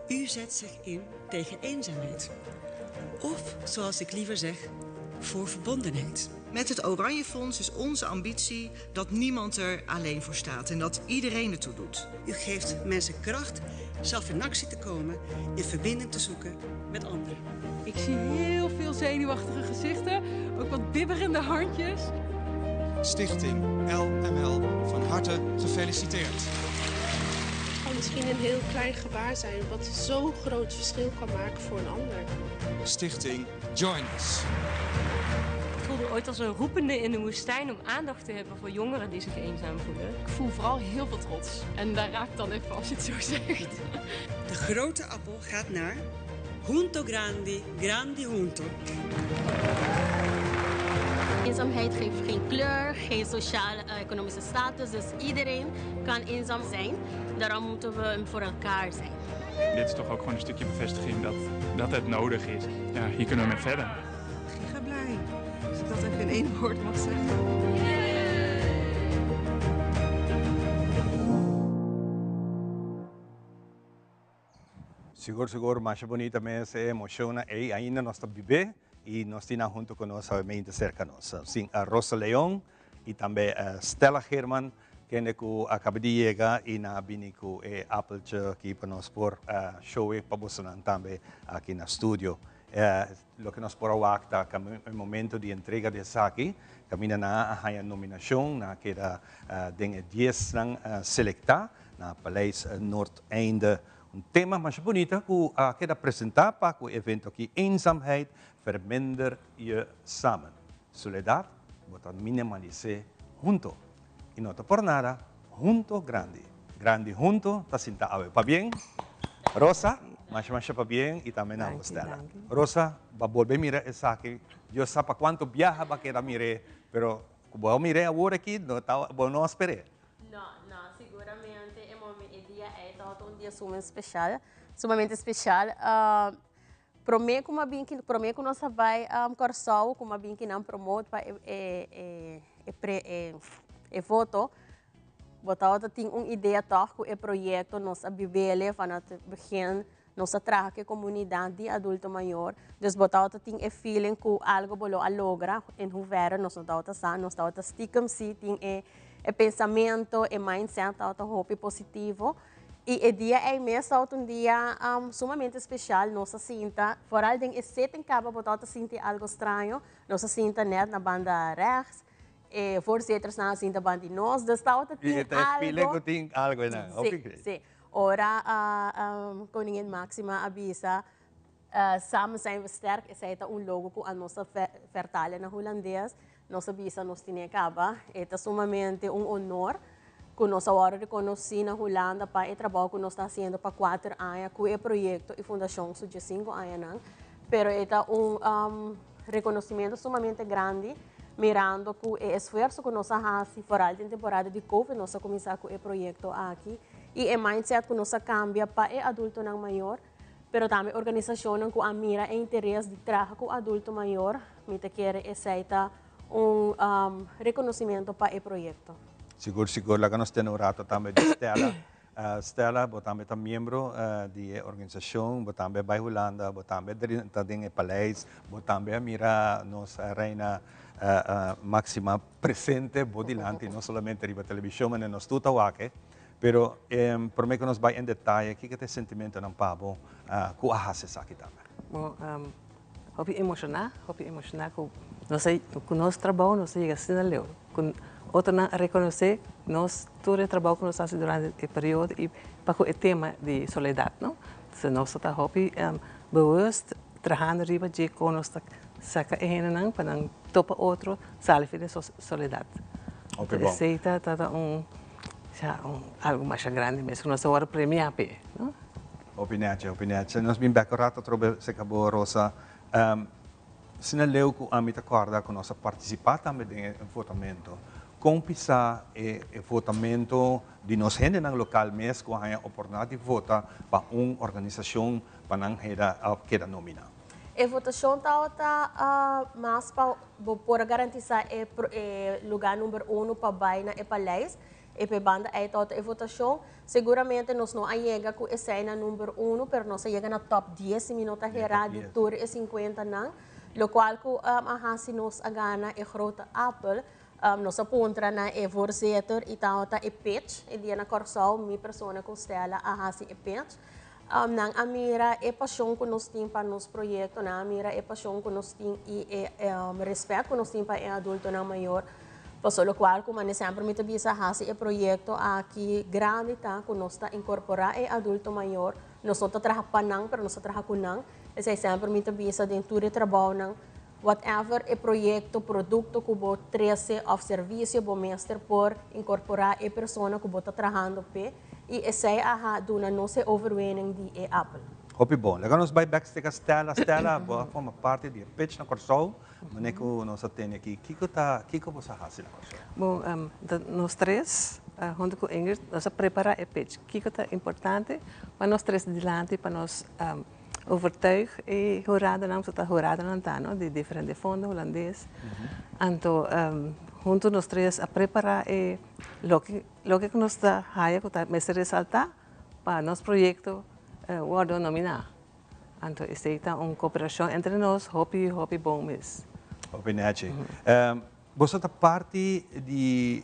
U zet zich in tegen eenzaamheid. Of, zoals ik liever zeg, voor verbondenheid.
Met het Oranje Fonds is onze ambitie dat niemand er alleen voor staat en dat iedereen ertoe doet.
U geeft mensen kracht zelf in actie te komen, in verbinding te zoeken met anderen.
Ik zie heel veel zenuwachtige gezichten, ook wat bibberende handjes.
Stichting LML, van harte gefeliciteerd.
Het kan misschien een heel klein gebaar zijn, wat zo'n groot verschil kan maken voor een ander.
Stichting Join Us.
Ik voelde ooit als een roepende in de woestijn om aandacht te hebben voor jongeren die zich eenzaam voelen.
Ik voel vooral heel veel trots. En daar raak ik dan even als je het zo zegt.
De grote appel gaat naar Junto Grandi, Grandi Junto.
Eenzaamheid geeft geen kleur, geen sociaal-economische status, dus iedereen kan eenzaam zijn. Daarom moeten we voor elkaar zijn.
Dit is toch ook gewoon een stukje bevestiging dat het nodig is. Ja, hier kunnen we mee verder.
Giga blij, als ik dat even in 1 woord mag zeggen.
Seguro, mais bonita mesmo, se emociona e ainda nós estamos bebê e nós temos junto conosco a mente cerca nossa. Sim, a Rosa Leão e também a Stella Herman, que acaba de chegar e na binico e Apple aqui para nós por show e para você também aqui no estúdio. Lo que nós por acta é o momento de entrega de aqui, caminha na a nominação na que era den 10 selecta na Paleis Noordeinde. Tema mais bonito que quero apresentar para o evento aqui, eenzaamheid verminder je samen. Soledad, botar minimalize junto. Y no por nada, junto grande. Grande junto, está sinta ave. ¿Pa bien? Rosa, más pa bien y también a Stella. Rosa, va a volver a mirar esa aquí. Yo sé para cuánto viaja va a quedar mire, pero como yo miré ahora aquí, no esperé.
Dia sumamente especial. Para mim, como que nós vai Corsol, como bem que não promove para voto, botar tem uma ideia com o projeto nós viver van het begin nós traga que comunidade de adulto maior, dus botar tem o feeling que algo bolo a logra em hoeverre nós nós stiekem sim tem o pensamento, o mindset, o hope positivo. E o dia é mesmo um dia sumamente especial. Nós sinta, vooral den is zitten kaba, botar sinta algo estranho. Nós sinta net na banda rechts, voorzitters na sinta banda nós. Dus dat
tem algo. Tem algo na.
Sim. Ora koningin Maxima avisa, samen zijn we sterk. Zij het logo ko aan onze vertalen na Hollandees. Nós avisa nós tinha kaba. Het is sumamente honor. Nós agora reconheci na Holanda para o trabalho que nós está fazendo para 4 anos com o projeto e fundação de 5 anos, pero é reconhecimento sumamente grande, mirando que o esforço que nós fazemos fora da temporada de Covid, nós começamos com o projeto aqui e o mindset que nós cambia para o adulto não maior, pero também a organização que a mira o interesse de trabalhar com o adulto maior, me quer aceitar reconhecimento para o projeto.
Siguro lá que nós temos rato também de Stella. Stella, também é membro da organização, também vai Holanda, também tem o Paleis, também mira nossa reina Máxima presente, bodilante, não somente na televisão, mas nos tudo aqui. Pero por mim que nós vai em detalhe, que é o sentimento ng pabo ku ahas sa kita.
Mo hobi emocional com nós trabalho, nós chega sinaleu. Com outro na reconhecer nós todo o trabalho que nós fazemos durante o período e para o tema de soledade, não? Se nós está hobi bewust trabalhando riba de com nós saca não para não topa outro salve de soledade.
Okay, bom.
Aceita algo mais grande mesmo, nós agora premiar não?
Opiniate. Nós bem bacurato trobe se acabou Rosa. Sinaleu que a mita corda que nós participar também no votamento. Com pisa o votamento de nós gente no local mesmo com a oportunidade de votar para uma organização para não queda nomina.
A votação está mais para garantir o lugar número 1 para baina e país. E para banda aí toda a votação, seguramente nós não chega com a cena número 1, mas nós chega na top 10 minutos de tour e 50 não. Lo qual que se nós agana e grote Apple, nós apontra na e voorzitter e tauta e pitch, e dia na Corsal, minha pessoa com Stella e pitch. Nang amira e paixão que nós temos para nosso projeto, na amira e paixão que nós temos e respeito que nós temos para o adulto na maior. Por lo qual, como nós sempre me tabisa o projeto aqui grande tá, que nós está incorporar o adulto maior, nós não trabalhamos para não, mas nós trabalhamos com não. E sempre me tabisa dentro do trabalho não. Whatever o projeto, produto que você 13 ou serviço, você mestre por incorporar a pessoa que você está trabalhando pe e essa é a dona nossa overwinning de Apple.
Hopi bom. Legal nós vai backstage a Stella, boa forma parte de pitch na Corsol, mas que nós temos aqui. Kiko você faz na Corsol?
Bom, nós três, junto com Ingrid, nós preparar o pitch. Kiko é importante, mas nós três dilante para nós overtuig e jurado não está jurado não tá, não, de diferentes fundos holandês. Então, junto nós três a preparar e lo que nós está haya que me se resaltar para nosso projeto guardo nominar. Então, esta é uma cooperação entre nós, hopi bom mesmo.
Hopi nete. Você está parte de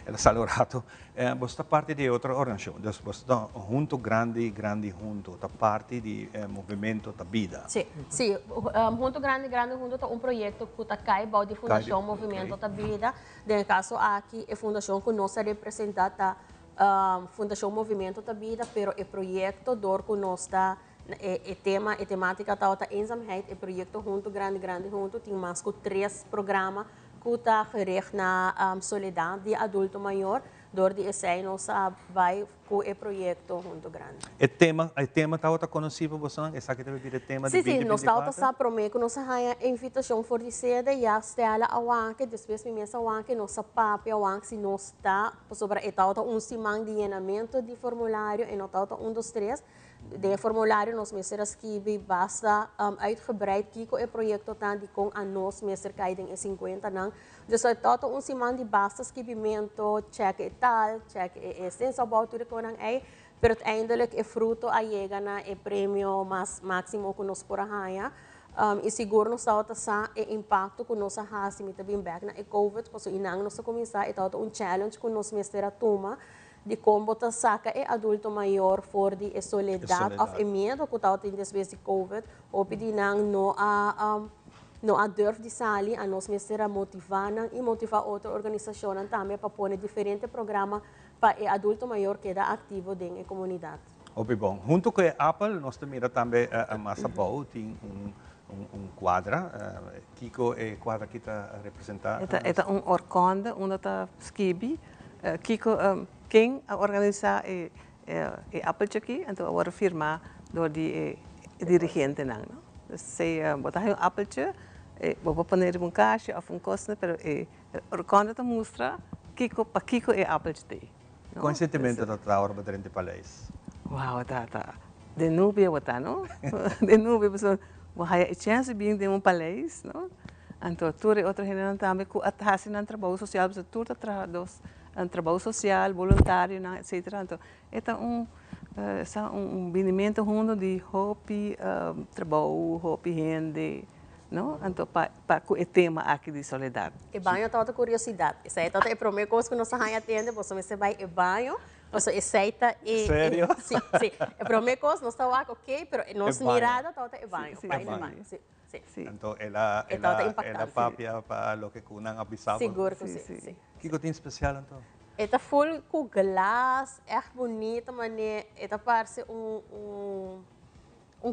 ela saiu rato. Você está parte de outra organização. Você está junto grande junto. Está parte do movimento da vida.
Sim. Junto grande junto está projeto que está caiba de Fundação Movimento da Vida. No caso aqui a fundação que nós representa Fundação Movimento da Vida, pero o projeto door que nós está a temática está eenzaamheid, o projeto junto grande junto tem mais que 3 programas que está gericht na soledade de adulto maior. Door die essay nós vai com o projeto junto grande.
O tema está conhecido você não? Essa que deve vir o tema de 2024?
Sim, nós estamos sa prometo nós há invitação for de sede já Stella awanke, depois me mesa awanke nossa papi awanke se nós está sobre etauta simang de llenamento de formulário e nós está 1, 2, 3 de formulário nós meser escrever basta uitgebreid kiko o projeto tan de com a nós meser kaiden e 50 nang. Dus etauta simang de basta escrevimento, check e tal, check e essência about tudo com nang pero uiteindelijk é fruto a chega na o prêmio mais máximo que nós por ahaya. E seguro nós está sa o impacto que nós ha se mita bem back na e COVID, porque inang nós começar etauta challenge que nós meser a toma de como tá saca e adulto maior for de soledade of medo que tá tem desvés de COVID ou pedinang no a durf de sali a nós meser a motivar e motivar outra organização também para pôr diferentes programas para o adulto maior que está ativo dentro da comunidade.
Opi bom. Junto com a Apple nós também também a massa boa tem quadra. Kiko é quadra que está representado.
É orconde onde está skibi. Kiko quem organiza Apple aqui, então agora firma do dirigente não. Se botar um Apple vou poner um caixa ou costa, pero orconde está mostra Kiko é Apple tem.
Com sentimento da trabalho para dentro do país.
Uau, tá. De nube não? De nube pessoal, vai a chance bem de país, não? Então tudo outra gente também que atasi no trabalho social, você tudo trabalho social, voluntário, etc. Então, é um benimento junto de hobby, trabalho, hobby, gente, não? Então, para o tema aqui de soledade.
E banho é toda curiosidade. Isso aí é a primeira coisa que nós atendemos, você vai e banho, você aceita e...
Sério?
Sim, sim. A primeira coisa, nós estamos aqui, ok, mas nossa mirada toda é banho.
Sim,
Pai
é
de
banho.
banho. Sim, sim.
Então, ela papia para o que kunang abisado.
Seguro que sim.
O que tem especial, então?
Está full com glass, é bonita, mas está parece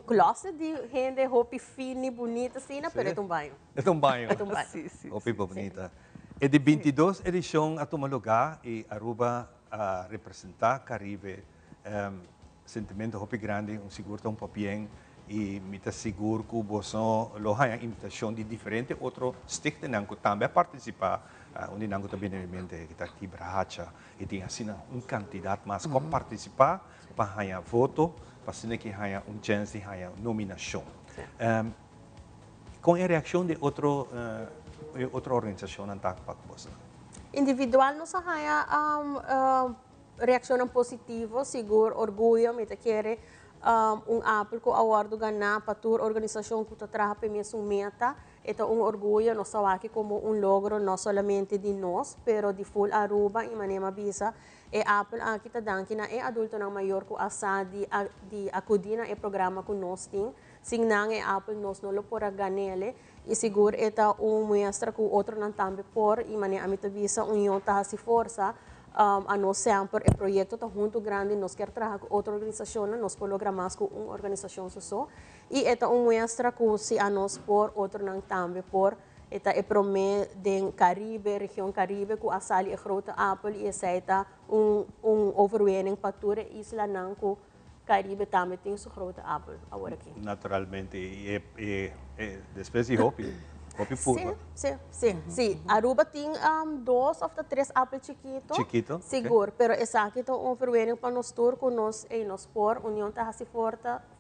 closet de gente, roupa fina, bonita, assim, mas é um banho.
É um banho.
É um banho.
Roupa bonita. É de 22 edição a tomar lugar e Aruba a representar Caribe, sentimento roupa grande, seguro um papien e me está seguro que você loja invitação de diferentes outros stichtingen que também participar onde não também que está aqui Brahacha e tem assim uma quantidade mais que participar para ganhar voto para que ganhar chance de ganhar nominação. Com a reação de outra organização não está para você?
Individual não ganha reação positiva, seguro, orgulho, me te quer Apple que award ganhar para a organização que trabalha para mesmo meta. É orgulho, nós estamos aqui como logro, não somente de nós, mas de full Aruba e maneira bisa. E Apple aqui está dando é adulto não maior que asa de acudir na programa que nós temos. Sim, não é Apple nós não lo pora ganhar e seguro é muestra que outro não também por e maneira a bisa união tá se força. A nós sempre o projeto está muito grande, nós queremos trabalhar com outra organização, nós programamos com uma organização só. E é mostra que se a nós por outro não também por é promete de Caribe, região Caribe, que a sali é grote Apple e essa é overwinning para toda a isla não que Caribe também tem sua grote Apple agora aqui.
Naturalmente e depois de Hopi puro.
Sim. Aruba tem 2 ou 3 Apple chiquito. Seguro,
okay.
Pero essa aqui é overwinning para nós todos, que nós por união está se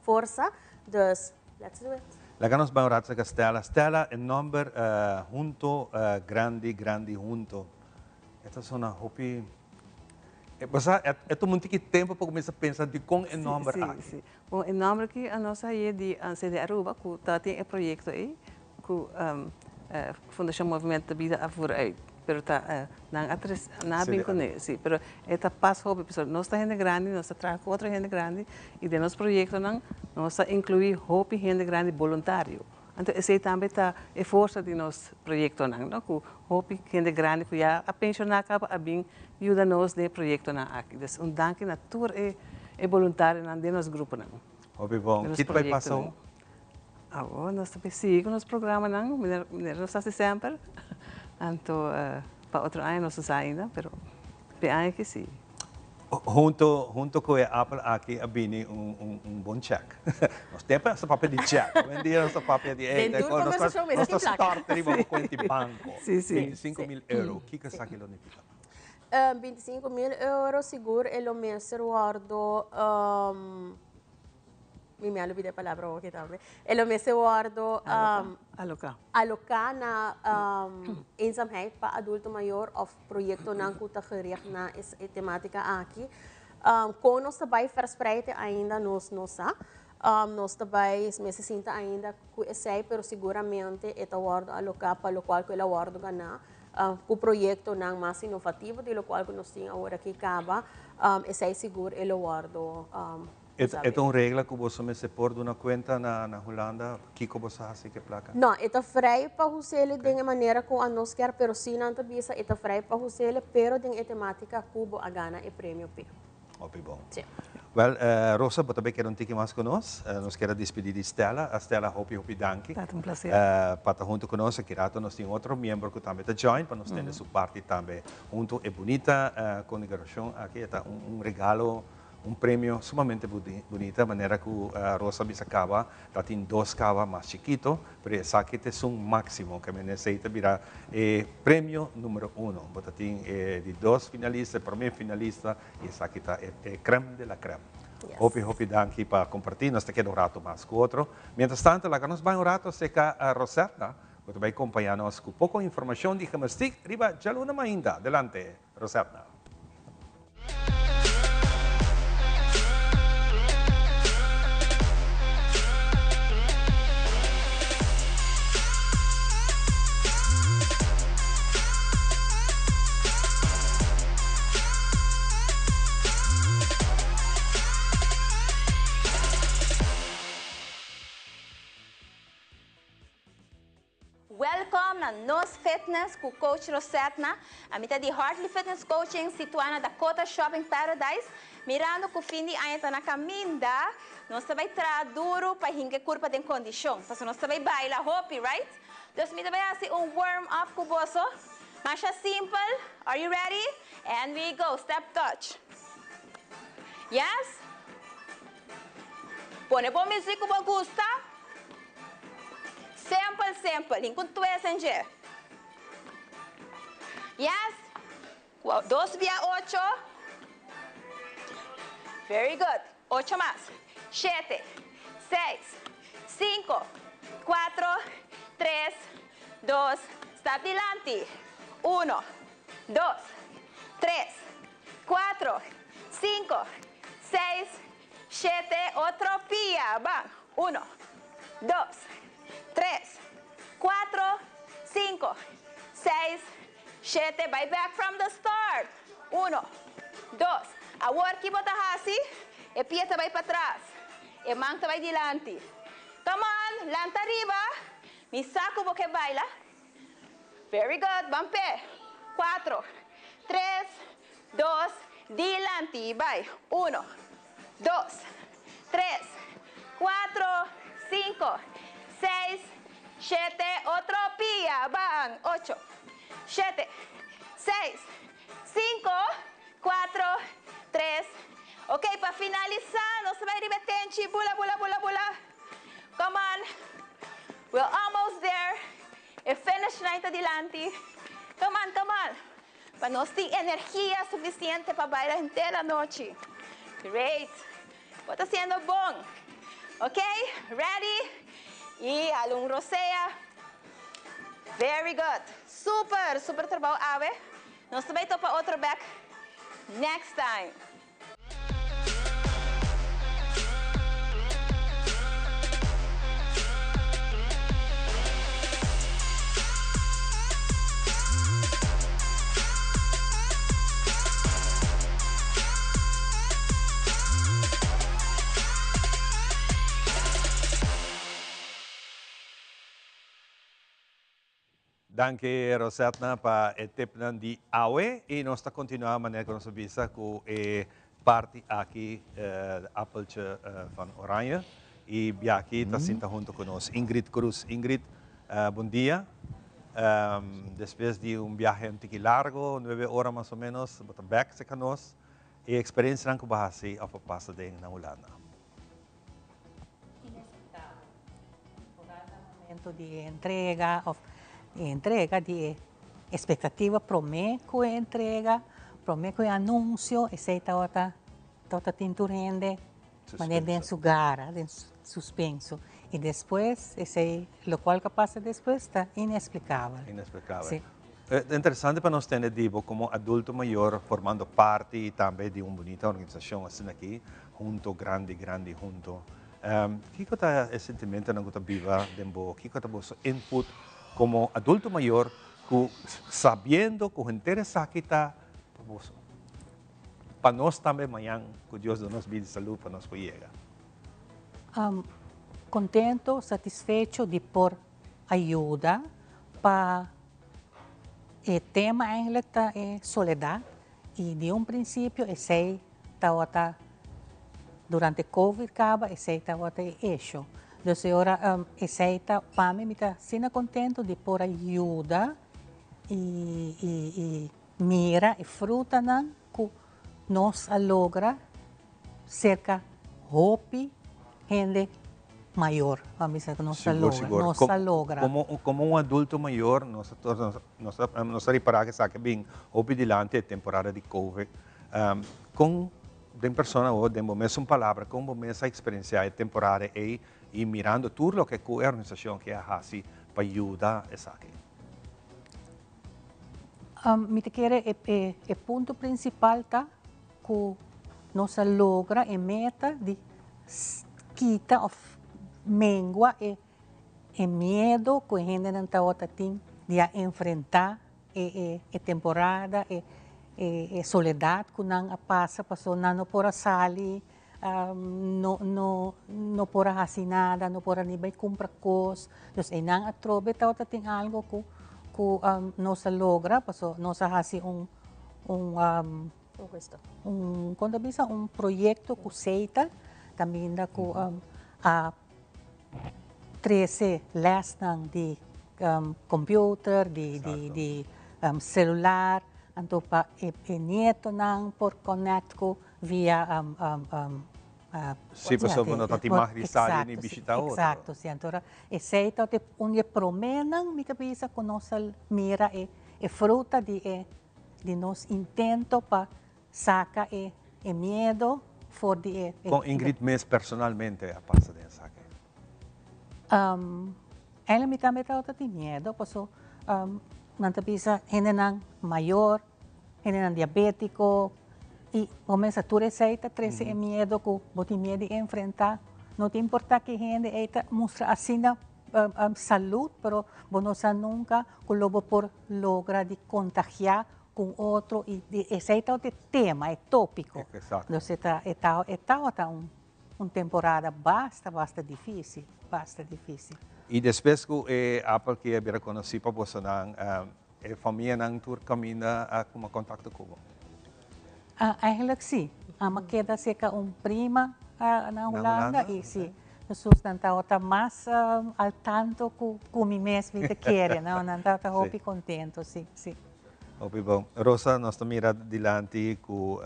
força, dus let's do it.
Lá nos vamos a Stella. Stella é número junto, grande junto. Esta é uma Hopi. É muito tempo para começar a pensar de como é o número aqui.
Sim. Bom, o número aqui a nossa é de Aruba, que tem um projeto aí. Que a Fundação Movimento da Vida vooruit. Pero não bem com isso. Pero esta passa hobby, pessoal. Nós está gente grande, nós trabalhamos com outra gente grande e de nosso projeto nós incluir hobby gente grande voluntário. Então esse também está a força de nosso projeto não, que hobby gente grande que já a pensionar acaba a bem ajuda nós de projeto não aqui. Então danke na tour é voluntário não de nosso grupo não.
Hobby bom. Que vai passar?
Nós também seguimos nosso programa, não? Nós fazemos sempre. Então, para outro ano, nós não ainda, mas para ano que sim.
Junto com a Apple aqui, a Bini bom check. Nós temos essa papel de check. Vendia essa papel de... Nós estamos startando com o banco. 25 mil euros. O que é isso aqui?
25 mil euros, seguro, é o mês guardo... me olvidé a palavra que também. Ele me guardo alocar na eenzaamheid para adulto maior of projeto não que está gericht na temática aqui. Com nós também verspreiden ainda nós também me sinta ainda que sei, pero seguramente é guardo alocar para o qual que ele guardo ganhar. O projeto não mais inovativo, de lo qual que nós temos agora aqui acaba, é seguro ele guardo.
É uma regra que você me se pôr de uma conta na Holanda, que você faz que placa?
Não, é frei para usar de maneira como a nós quer, pero se não bisa, é frei para usar, pero de temática cubo a gana e prêmio P.
Ok, bom.
Sim.
Well, Rosa, você também quer ticket mais conosco? Nós queremos despedir de Stella. A Stella, hopi, danke.
É um prazer.
Para estar junto conosco, que nós temos outro membro que também está join, para nós ter sua parte também. Junto é bonita condecoração aqui, é regalo. Prêmio sumamente bonito, de maneira que a Rosa Bisacaba tem 2 cavas mais chiquitos, mas essa aqui é máximo, que necessita virar prêmio número 1. Você tem de 2 finalistas, primeiro finalista, e essa aqui é creme de la creme. Hopi, danke para compartilhar, nós temos um rato mais com o outro. Mientras tanto, lá nos vai rato, seca a Rosetta, que vai acompanhar-nos com pouca informação de Camastic, riba já luna ainda. Adelante, Rosetta.
Welcome na Nos Fitness com Coach Rosetna. A mita de Heartly Fitness Coaching situada na Dakota Shopping Paradise. Mirando que o fim de ano está na caminda, nós também tra duro para hinga curva de condição. Então nós também baila hopi, right? Então me também assim warm up com bosso. Mas simple. Are you ready? And we go. Step touch. Yes? Pone bom música que você gosta. Simple, simple. Enquanto tu és em G. Yes? 2 via 8. Very good. 8 más. 7, 6, 5, 4, 3, 2. Está adelante. 1, 2, 3, 4, 5, 6, 7. Otro pia. Van. 1, 2, 3, 4, 5, 6, 7. Bye back from the start. 1, 2. Agora que bota assim, e pia vai para trás, e mão vai dilante. Come on, lanta arriba, mi saco porque baila. Very good, vamos pé. 4, 3, 2, dilante, vai. 1, 2, 3, 4, 5, 6, 7, otro pia, van. 8, 7, 6, 5, 4, 3. Ok, para finalizar, nós vamos repetir. Bula, bula, bula, bula. Come on. We're almost there. E finish na adelante. Come on, come on. Para nós ter energia suficiente para bailar inteira a noite. Great. Está sendo bom. Ok, ready? E alum rosea. Very good. Super, super trabalho, Ave. Nós também estamos para outro back. Next time.
Danke Rosetna para o tip de AWE e nós estamos continuando a maneira que nós visa com a parte aqui Apple van Oranje e aqui está sentado junto conosco Ingrid Cruz. Ingrid, bom dia. Depois de viaje um pouco largo, 9 horas mais ou menos, bota back se conosco e a experiência não bahasi a passa de na Holanda.
Momento de entrega de expectativa para mim com entrega, para mim com anúncio, e sei tota tinturende, maneira de sugara, de suspenso. E depois, esse o qual que passa depois está inexplicável.
Inexplicável.
Sim.
É interessante para nós ter Divo como adulto maior formando parte também de uma bonita organização assim aqui, junto, grande junto. Que é o sentimento que você vive dentro? Que é o seu input como adulto maior, sabendo que o interesse que está para nós também amanhã, que Deus nos vida saúde para nós que chega.
Contento, satisfecho de por ajuda para o tema é soledade e de princípio sei tá durante Covid acaba sei tá eixo. Então agora sei tá para mim está sendo contento de por ajuda e mira e fruta não que nós logra cerca hope gente maior, vamos dizer que nós logra.
Como adulto maior, nós reparar que sabe bem, hope dilante temporada de Covid, com de persona ou de mesma palavra, como essa experiência temporária e mirando tudo o que a organização que faz para ajudar essa aqui.
Me quer o ponto principal tá que nós logra a meta de quita of mengua e medo que a gente não está de enfrentar a temporada e soledade que não passa, passou não por sair, no pora hasi nada, no pora ni bay compra cos. Dus inang atrobe tao tating algo ku no sa logra, paso no sa hasi quando bisa proyecto ku seita, também ku a 13 les ng di computer, di celular, anto pa nieto nang por connect ko via
Sì, possiamo timar di stadi ni visita ora.
Esatto, sì, allora e sei te unye promenang mi capisa conosal mira e fruta di nos intento pa saca e miedo for di
Con Ingrid Mes personalmente a passa den saca.
Ela mi também tem medo, paso não bisa henenang mayor, henenang diabético e começa a receita 13 medo que boti medo de enfrentar. Não te importa que gente eita mostra assim saúde, pero bonosa nunca colobo por lograr de contagiar com outro e esse é o tema, é tópico.
Exato.
Então temporada basta difícil,
E depois que a Apple que é conhecido para você não, a família não tur caminha a como contato com você.
Eigenlijk sim, queda seca prima na Holanda e sim, Jesus não está mais al tanto com mim mesmo te quer, não está hopi contento, sim.
Hopi bom, Rosa, nós estamos mirando dilante com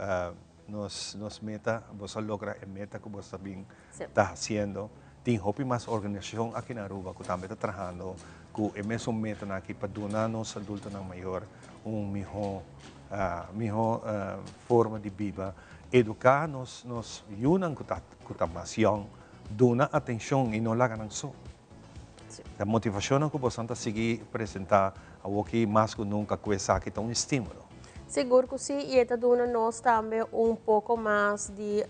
nos meta, você logra a meta que você bem está fazendo. Tem hopi mais organização aqui na Aruba que também está trabalhando com a mesma meta aqui para donar nos adultos na maior melhor forma de vida, educar nos yunang kutamasyong, dona atenção e não larga ng so. A motivação que você está seguir apresentar a que mais que nunca coisa aqui é estímulo.
Seguro que sim, e está dando nós também pouco mais de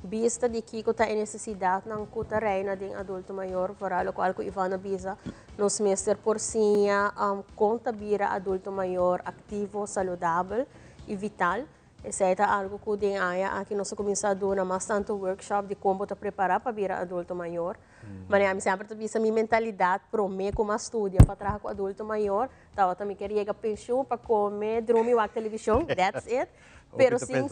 vista de que está em necessidade ng kutareina de adulto maior, para o qual que Ivana bisa nos mestre porcinha conta bira adulto maior ativo, saudável e vital. Esse é algo que tem aqui nós começamos a dar bastante workshop de como te preparar para virar adulto maior. Mas a mim sempre bisa minha mentalidade para mim como estudia para trabalhar com adulto maior, tava também queria chegar pensão para comer, dormir a televisão, that's it. Pero sim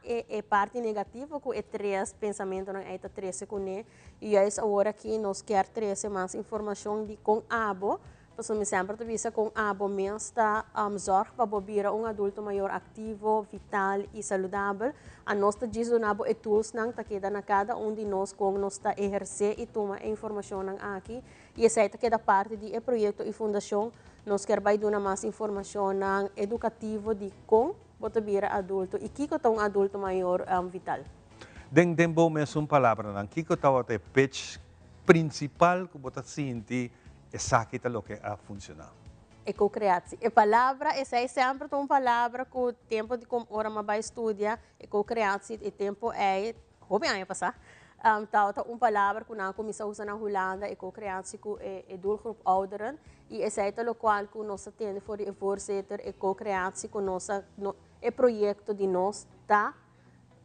é parte negativa que é três pensamentos não é 13 com ele e é agora que nós quer trazer mais informação de com abo. Então, me sempre te visa com abo mesmo está zorg para bobira adulto maior ativo, vital e saudável. A nós está dizendo abo e tools nang takeda na cada de nós com nós está exercer e toma informação nang aqui e essa é takeda parte de projeto e fundação. Nós quer vai dar mais informação nang educativo de com bota adulto e que é adulto maior vital.
Den bom mesmo palavra nang que é o pitch principal que bota senti exacta lo que ha funcionado.
E co-creação. A palavra, essa é sempre uma palavra que o tempo de como hora vai estudar, e co-creação, e tempo é, como é passar? Uma palavra que nós começamos a usar na Holanda, e co-creação é doelgroep ouderen, e essa é o qual que nós temos voor de voorzitter, e co-creação que nós é projeto de nós tá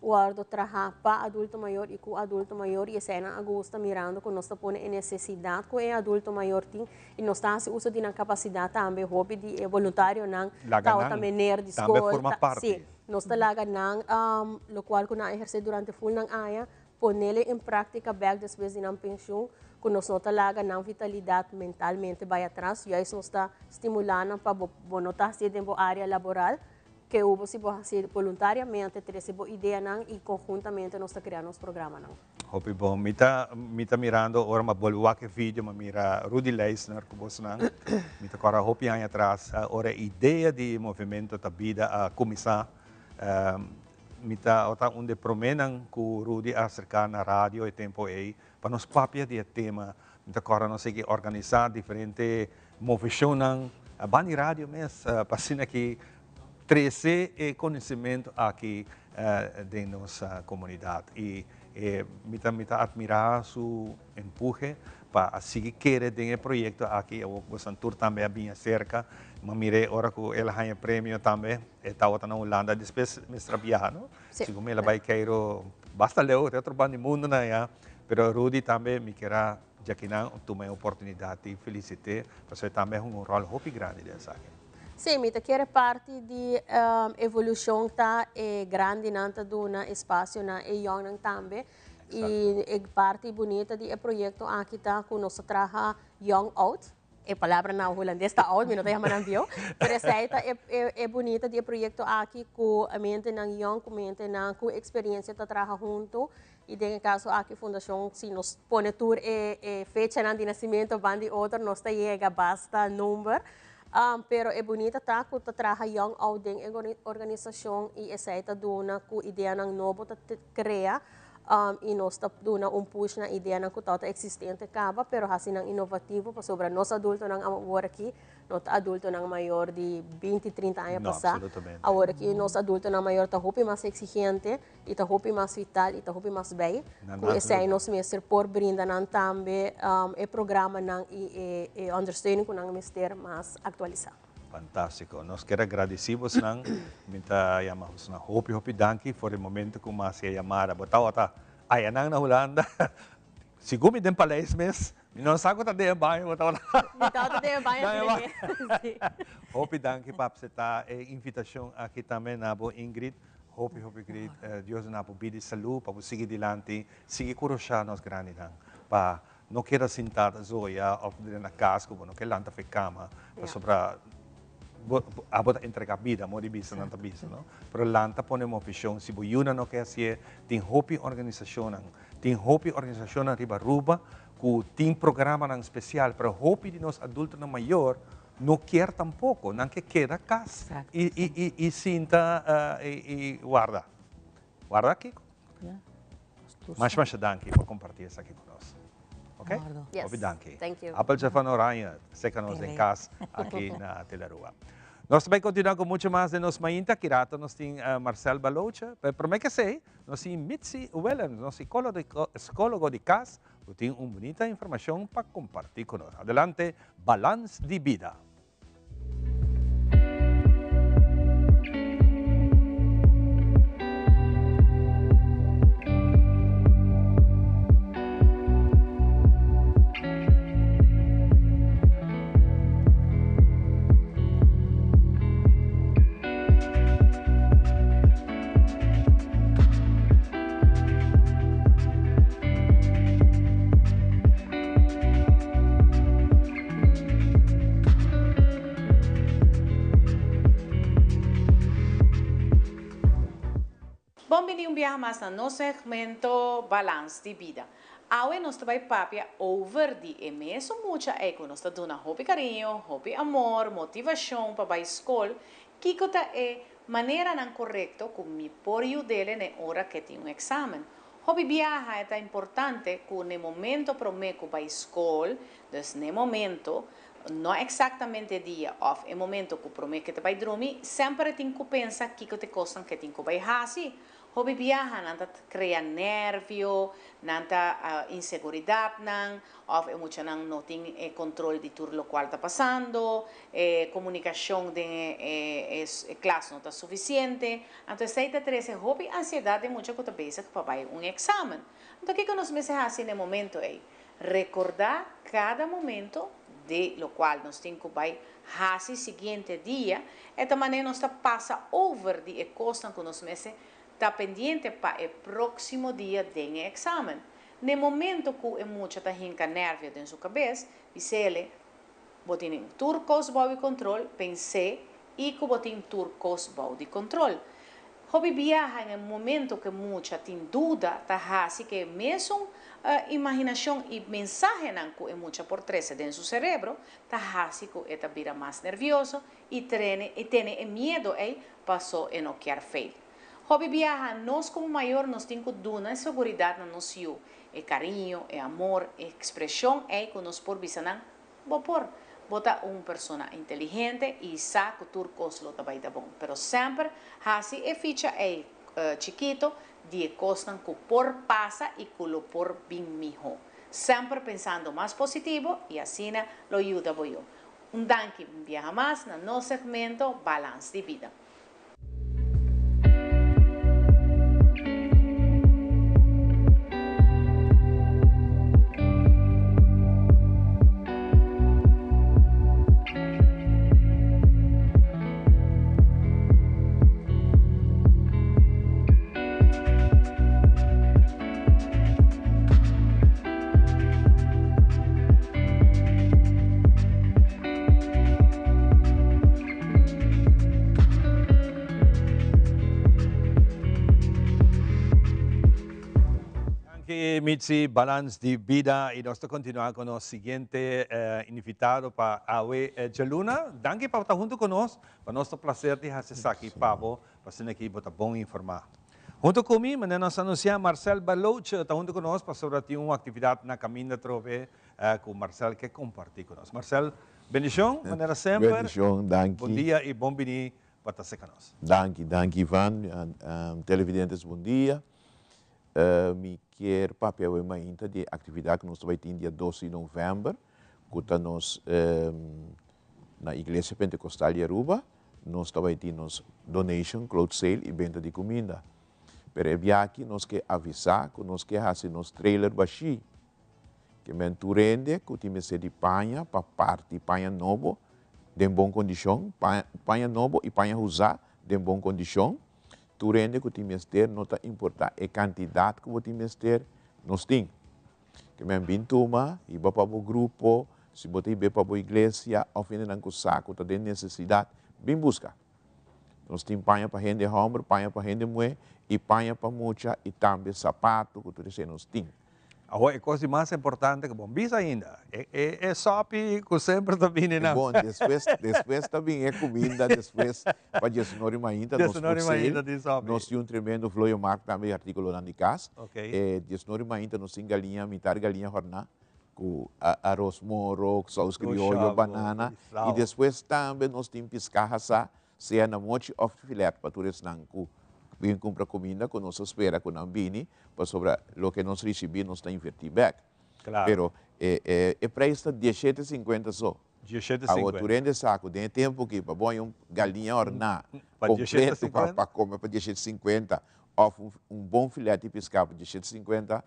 guardo trabalhar para adulto maior e com adulto maior e essa é a gosta mirando que nós está pondo em necessidade com o adulto maior tem e nós está se usa de na capacidade também hobby de voluntário não tá também ner de escola
forma parte
sim nós está laga não lo qual que nós exercer durante full não aia ponele em prática back depois de não pensão que nós não está laga não vitalidade mentalmente vai atrás e aí nós está estimulando para bonotar se dentro área laboral que hubo se fazer voluntariamente, ter essa boa ideia não, e conjuntamente nós está criando os programas não.
Hopi bom, mita mirando ora ma bolua que vídeo ma mira Rudy Leisner que você não, mita agora hopi aí atrás, ora ideia de movimento da vida a começar, mita outra onde promenan que Rudy acercar na rádio e tempo aí para nos papia de tema, mita agora nós que organizar diferente movimentos, bani rádio mesmo, passando aqui 13 conhecimento aqui de nossa comunidade e me admirar seu empurre para seguir querer tem projeto aqui o Santur também é bem cerca mas mire ora que ela ganha prêmio também estava na Holanda depois me trabalhar não segundo ela vai querer basta ler outro bando de mundo né já pero Rudy também me quer já que não tomei a oportunidade felicite porque também um rol muito grande dessa aqui.
Sim, mi quer parte de evolução tá é grande nanta duna espaço na e young também e é parte bonita de projeto aqui tá com nossa traja young out a palavra na holandês está out, mas não tem mais nada mas essa é bonita de projeto aqui com a mente na young com mente na com experiência tá traja junto e em caso aqui fundação se nos põe tour e fecha de nascimento bandi outro nos tá chega basta número pero é bonita tá que tá traja young out em organização e essa tá dona com ideia ng novo tá cria e nós tá dona push na ideia ng kutata existente acaba pero assim ng inovativo para sobre nós adulto ng agora aqui nós adulto ng maior de 20, 30 anos passar agora aqui nós adulto ng maior tá hopi mais exigente e tá hopi mais vital e tá hopi mais bem com esse aí nós mestre por brinda ng também e programa ng e understanding com ng mister mais atualizado.
Fantástico. Nós queremos agradecemos nang minta yamahos na hopi danki for o momento que mas ia chamar botaw ta ay nang na Holanda. Sigumi den palais mes. Não sabe que de bairro botaw na.
Botaw de bairro.
Hopi danki papseta e invitação aqui também na bo Ingrid. Hopi Ingrid. Deus na po bidi salu para seguir dilante, seguir corrochar nos grande nang pa não quero sentar zoia of na casa como não quero lanta fe cama para sobra abot entregar vida, mo di bisa nanta bisa, no? Pero lanta pone mo opção, se boiuna no que assim, tem hopi organização na riba-ruba, que tem programa nang especial, pero hopi de nós adultos na maior, não quer tampouco, não que queda casa e sinta e guarda aqui. Mas danke por compartilhar isso aqui conosco. Ok?
Yes.
Obrigado.
Thank you.
Apple Stefan Orania, seca-nos em casa aqui na Telerua. Nós também continuamos com muito mais de nós mainta, que rata nós tem Marcel Balocha, pero me que sei, nós tem Mitzi Wellens, nosso psicólogo de casa, que tem uma bonita informação para compartilhar conosco. Adelante, Balance de Vida.
Bom-vindo mais no nosso segmento Balance de Vida. Hoje nós vamos falar over de mesmo muita que nós estamos dando hobby carinho, hobby amor, motivação para a escola, que é maneira não correta como me por ajudar na hora que tem exame. Hobby viaja é importante que no momento para mim que a escola, então no momento não exatamente dia off, é momento que para mim que te vai dormir, sempre tem que pensar que te costa que tem que vai fazer. Hobby viaja nanta cria nervio, nanta inseguridade nan, of mucha nan não tem controle de tudo o qual está passando, comunicação de classe não está suficiente, então essa três hobby ansiedade é muito que está basic para exame. Então o que nós me fazemos nesse momento é recordar cada momento de lo qual nós temos que fazer seguinte dia, e também nós passa over de coisa que nós está pendiente para o próximo dia do exame. No momento que muita está hinca nervio em sua cabeça, você botin turcos bom de controle, pensei e que botin turcos bom de controle. Hobby viaja no momento que muita tem dúvida, tá assim que mesmo imaginação e mensagem que muita por trás dentro do seu cérebro, tá assim que está vira mais nervioso e tem medo aí passou e não quer feito. Hobby viaja, nós como maior, nós temos que dar uma segurança no nosso eu. É carinho, é amor, é expressão, é que nós por visão, bota uma pessoa inteligente e sabe que tudo coisa vai dar bom. Mas sempre, assim, é ficha chiquito, de coisa que por passa e que por bem melhor. sempre pensando mais positivo e assim lo aiuta a eu. Danke, viaja mais no nosso segmento Balance de Vida.
Mitzi, Balance de Vida, e nós continuamos com o seguinte invitado para Awe Jaluna. Danke por estar junto conosco, para nosso prazer de acessar aqui, Pablo, para ser aqui para bom informar. Junto comigo, nós anunciamos Marcel Balouch, está junto conosco para sobre uma atividade na Caminho da Trove, com Marcel que compartilha conosco. Marcel, bendição, maneira sempre.
Bendição, danke.
Bom dia e bom venir para estar conosco.
Danke, Ivan. Televidentes, bom dia. Me quer papel e mainta de atividade que nós vamos ter dia 12 de novembro, que nós na Igreja Pentecostal de Aruba, nós vamos ter nos donation, cloth sale e venda de comida. Pero aqui nós quer avisar que nós quer fazer nos trailer baixi, que menturende que time se de panha para parte panha novo, de boa condição, panha novo e panha usar de boa condição. Tu rende que o ministério não está importante a quantidade que o ministério nos tem. Que me bem toma e vai para o grupo, se você vai para a igreja, ofende não saco, está de necessidade, bem busca. Nós temos panha para gente homem, panha para gente mulher e panha para muita e também sapato que tu nós temos.
Agora, a coisa mais importante que bom bis ainda é sope que sempre está vindo na.
Bom, depois também é comida, depois para gestionar ainda nós temos um tremendo flow marco também artigo lá de casa. Okay. Gestionar ainda nós temos galinha, mitar galinha horna com arroz moro, saus criollo, banana e depois também nós temos piscarraça, se é na monte of filé para tu resnanco. Vem comprar comida que nós espera que não vini, para sobre o que nós recebemos nós está invertir back.
Claro.
Pero o preço está 17,50 só.
17,50.
A outra saco, tem tempo que para pôr galinha orná completo para comer para 17,50, ou bom filete pescado para 17,50,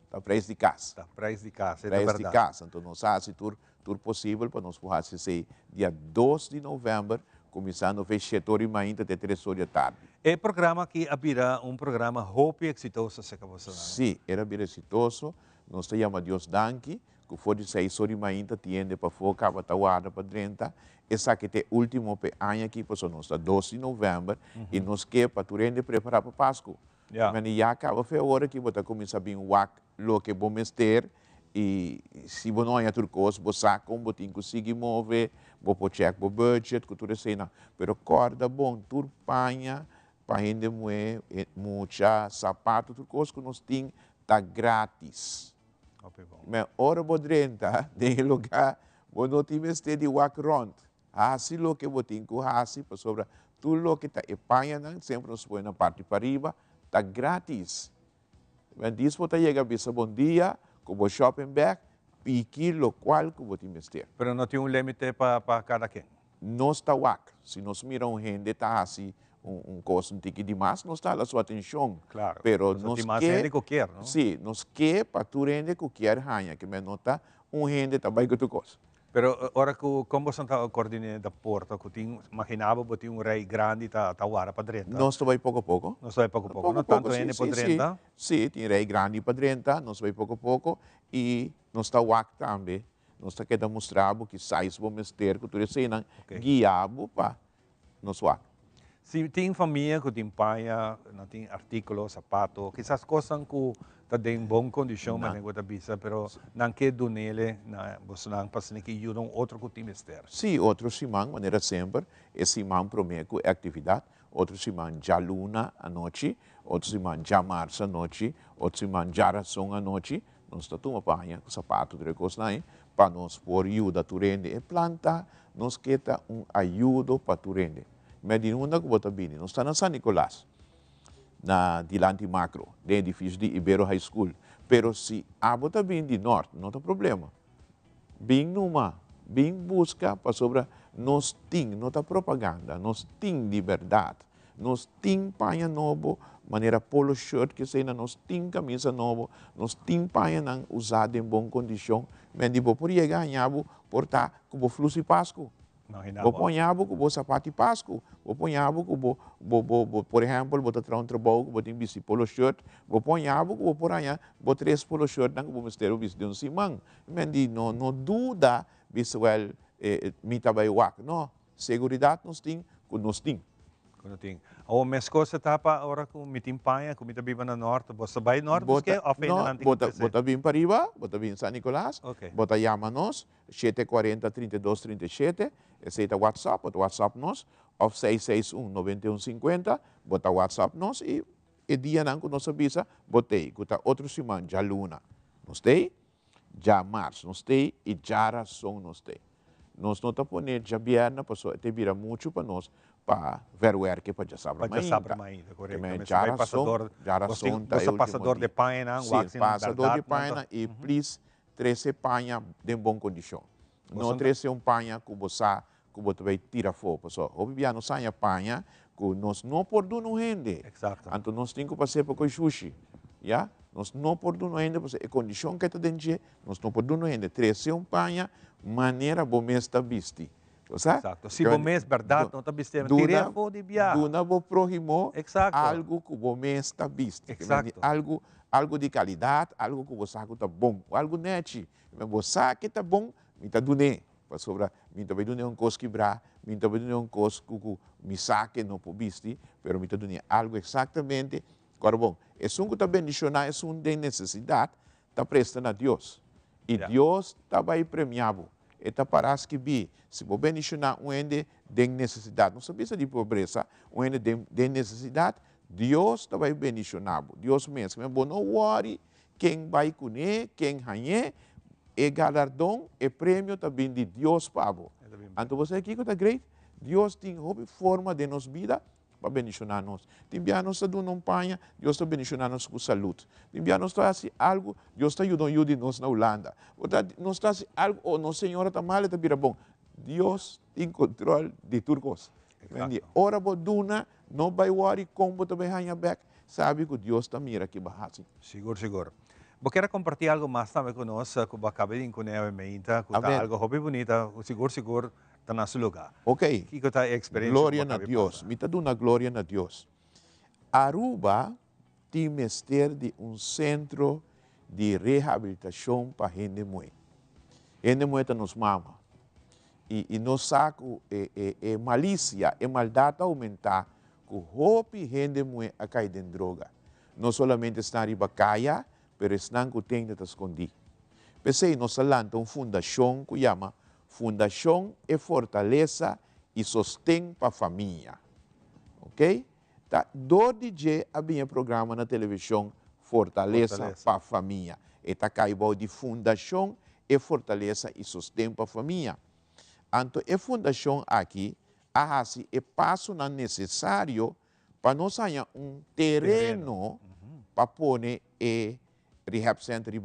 tá preço de casa.
Tá preço de casa, é
preço
verdade.
de casa. Então nós fazemos tudo possível para nós fazer dia 12 de novembro, começando a fechar ainda até 3 horas da tarde.
É programa que abrirá programa Hope exitoso, se acabou de
Sim, era bem exitoso. Nós chamamos Deus Danke, que foi de 6 horas ainda, tiende para focar, para tawada, para 30. Essa que é o último ano aqui, porque nós está 12 de novembro, e nós quer para tu rende preparar para Páscoa. Mas já acaba a hora que você começa a vir o que bom mestre, e se você não é outra coisa, você sabe como você consegue mover, você pode checar o budget, que tudo assim, mas corda bom, tudo panha, para gente moer, muita sapato, tudo coisa que nós temos, está grátis. Mas hora bodrenta, tem lugar, você não tem mestre de walk around. Assim o que você tem que fazer, para sobre tudo o que está em panha, sempre nos põe na parte para arriba, está grátis. Mas diz você chega a bom dia, como shopping bag, pique lo qual que você mestre.
Pero não tem limite para cada quem?
Não está wak. Se nós miramos gente está assim, coisa tique demais, não está a sua atenção.
Claro.
Pero nós
quer, não?
Sim, nós quer para tu rende que quer ranha, que me nota gente também que tu coisa.
Pero ora como você está coordenando da porta, que tem imaginava que tem rei grande tá para dentro.
Nós vai pouco a pouco.
Nós vai pouco a pouco. Não tanto gente para dentro.
Sim, tem rei grande para dentro, nós vai pouco a pouco e nós está wak também. Nós está querendo mostrar que sais vamos ter que tu recém guiado para nós wak.
Se tem família que tem paia, não tem artículo, sapato, quizás coisas que está em boa condição, mas não está bisa, pero não quer do nele, você não passa nem que ajudam outro que tem mister.
Sim, outro semana, maneira sempre, esse semana promete atividade, outro semana já luna à noite, outro semana já março à noite, outro semana já ração à noite, nós está uma paia, sapato, de coisa, para nós pôr ajuda a rende e planta, nós queremos ajuda para tu rende. Mas de onde que você vem? Nós estamos na San Nicolás, na Dilante Macro, do edifício de Ibero High School. Pero se abo está bem de norte, não tem problema. Bem numa, bem busca para sobre nós tem, não está propaganda, nós tem liberdade, nós tem panha novo, maneira polo shirt que sei, nós tem camisa novo, nós tem panha não usada em boa condição, mas de por chegar em abo portar com o fluxo e pasco. Vou pôr abo com o sapato e pasco, vou pôr abo com por exemplo, vou trazer um trabalho, vou ter um polo shirt, vou pôr abo com por aí, vou 3 polo shirt, não vou mister o de um simão, mas de não dúvida, visual, me trabalha o não, seguridade nós tem, nós tem.
Quando tem. O mesco se tapa agora com mitimpanha, com mitabiba na norte, você vai norte, porque a feina não tem que ser.
Bota bem para riba, bota bem San Nicolás, bota chama-nos, 740-3237, esse é o WhatsApp, bota WhatsApp nos, ou 661-9150, bota WhatsApp nos, e dia não que nós avisa, botei, que outro semana, já luna, nós tem, já março, nós tem, e já razão nós tem. Nós não estamos pondo já bierna, passou, te vira muito para nós, para ver o que para já saber
mais. Para já saber mais, correto.
Mas já
passador de paina,
sim, passador de paina e please 13 paina de boa condição. Não 13 paina que você vai tirar fora, pessoal. O bebê não sai paina que nós não podemos render.
Exato.
Então nós temos que passar para o sushi, já? Nós não podemos render, porque a condição que está dentro, nós não podemos render. 13 paina maneira bom está visto.
Exato. Se bom mês verdade, não está visto. Tira fora de viagem.
Duna vou prohibir algo que bom mês está visto. Algo de qualidade, algo que você sabe está bom, algo net. Mas você sabe que está bom, me está dando. Para sobra, me está dando um coisa quebrar, me está dando um coisa que me saque não por visto, mas me está dando algo exatamente. Agora bom, é um que está bendicionado, é um de necessidade, está prestando a Deus. E Deus está vai premiado. Eta parece que se você bendicionar um ende de necessidade, não sabia de pobreza, um ende de necessidade, Deus está vai bendicionar. Deus mesmo, mas não worry, quem vai conhecer, quem ganha, é galardão, é prêmio também de Deus para você. Então você aqui que está great, Deus tem uma forma de nos vida para bendicionar nós. Também nós estamos dando panha, Deus está bendicionando nós com saúde. Também nós estamos fazendo algo, Deus está ajudando nós na Holanda. Nós estamos fazendo algo, ou nossa senhora está mal, está vira bom. Deus tem controle de tudo coisa. Ora, boduna, não vai worry como você vai ganhar back. Sabe que Deus está mira aqui barrado.
Seguro, seguro. Vou querer compartilhar algo mais também conosco, que acabei de conhecer, que está algo hobby bonita, seguro. Está na seu lugar.
Ok.
Que está a experiência?
Glória a Deus. Me está dando glória a Deus. Aruba tem mestre de centro de reabilitação para gente muito. Gente muito nos mama. E nós saco malícia, maldade aumentar, que roupa gente muito a cair em droga. Não somente está em bacaia, mas estão que tem que esconder. Pensei, nós falamos uma fundação que chama Fundação é fortaleza e sustém para a família. Ok? Tá? Do DJ havia programa na televisão Fortaleza para a família. E está caindo de Fundação é fortaleza e sustém para a família. Então, a fundação aqui, é passo necessário para nós ter terreno para pôr o Rehab Center de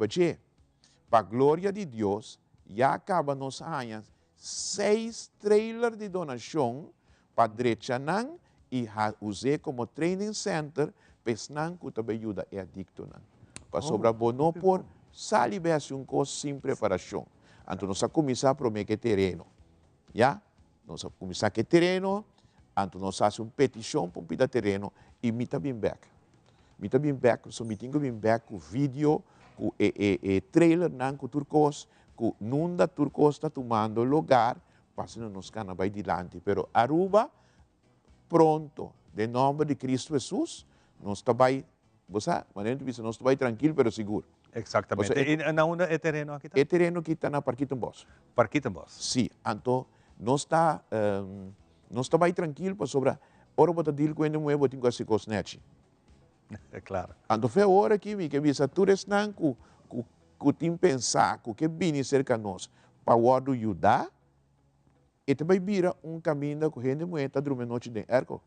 para a glória de Deus, já acaba nos anos 6 trailers de donação para Drechanang e usar como training center para que também ajuda a adicto. Para sobrar bono por salibesse coisa sem preparação. Então, nós começar a prometer terreno. Já? Nós começar a terreno, então nós fazemos petição para pedir terreno e me está bem back. Me está bem back, so me tenho bem back com vídeo, com trailer com turcos, que nunda turcos está tomando lugar, passando nos canabais dilante. Pero Aruba, pronto, de nome de Cristo Jesus, nós estamos, você, nós estamos tranquilo, pero seguro.
Exatamente. E onde é terreno aqui?
É terreno que está na Parquitambos.
Parquitambos?
Sim, então, nós estamos tranquilos, sobre ora bota deal com ele, eu tenho que se cosnete.
É claro.
Então, foi a hora que visa tudo não que tem pensar que vem cerca de nós para o ajudar e também vira caminho que a gente está dormindo noite dentro erco.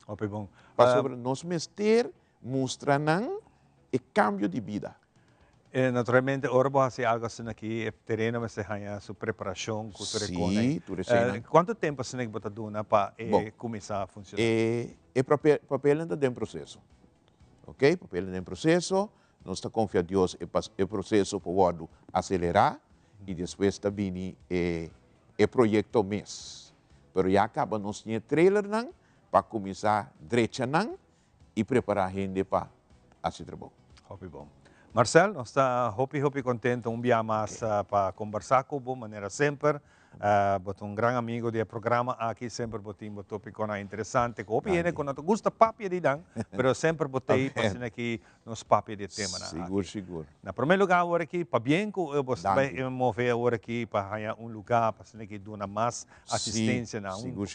Ok, bom.
Para sobre nós mestre mostrar o cambio de vida.
Naturalmente, ora vou fazer algo assim aqui, terreno, mas a sua preparação, cultura
Sim, tudo isso.
Quanto tempo você tem que botar para começar a funcionar?
Papel ainda tem processo. Ok? Papel ainda tem processo. Nós estamos confiando em Deus o processo para acelerar e depois também o projeto mês. Mas já acaba nós tinha trailer para começar direito e preparar a gente para esse trabalho.
Bom. Marcel, nós estamos contentes um dia mais para conversar com você, maneira sempre. Boto um grande amigo do programa aqui, sempre botei um tópico interessante. Hopi é que não gosta papi de dan, mas sempre botei para aqui nos papi de tema.
Seguro.
Na primeiro lugar, agora aqui, para bem que eu vou mover agora aqui para lugar para aqui dar mais assistência na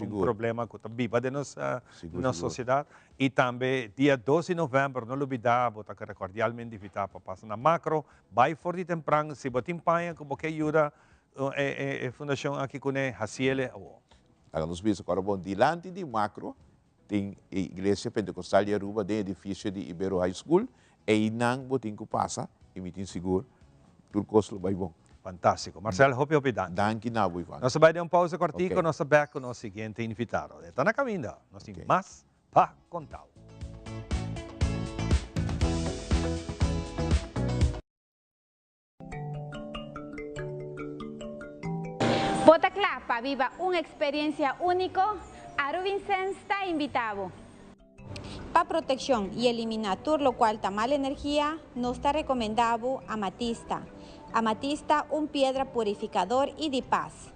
problema que está viva de nossa sociedade. E também, dia 12 de novembro, não olvidar, vou estar cordialmente invitado para passar na macro, vai for de temprano, se botem panha, que você ajuda a fundação aqui com a Haciele.
Nós vimos agora, diante de macro, tem a igreja pentecostal de Aruba, tem edifício de Ibero High School, e não botem que passa, e me tem seguro, tudo custo vai bom.
Fantástico. Marcelo, hopi dan.
Danke, Nabo, Ivan.
Nós vamos dar uma pausa cortica, nós vamos com o nosso seguinte invitado. Está na caminho, nós temos mais para contar.
Botaclá, para viva uma experiência única, Arubicens está invitado. Para proteção e eliminar todo o qual está mal energia, nos está recomendado amatista. Amatista, pedra purificador e de paz.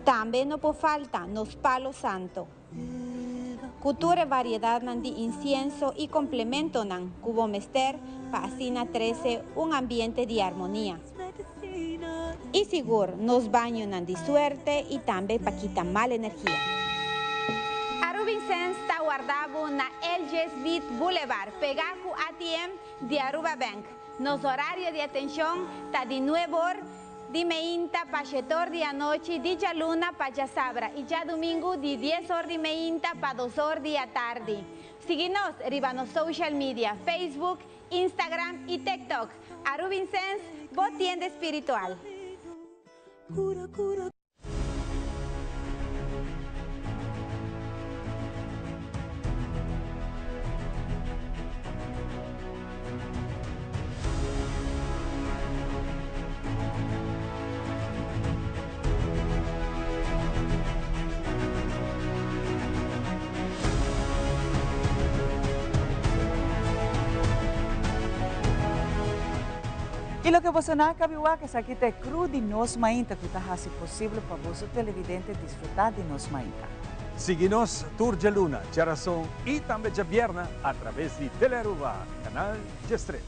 Também não pode faltar nos palo santo. Cultura variedade de incienso e complemento nan cubo mester para assim 13 ambiente de harmonia. E seguro nos banhos de suerte e também para quitar mal energia. Arubicens está guardado na LG Smith Boulevard, pegado com ATM de Aruba Bank. Nos horários de atenção está de 9 horas de meinta para 7 horas da noite, de já luna para já sabra e já domingo de 10 horas de meinta para 2 horas da tarde. Siga-nos arriba nos social media, Facebook, Instagram e TikTok. Arubicens, boa tienda espiritual.
E lo que você não cabiua que aqui te cru de nos mainta que está assim possível para você televidente desfrutar de nos mainta.
Siga-nos Tour de Luna, Geração e também de Vierna através de Telearuba, canal G3.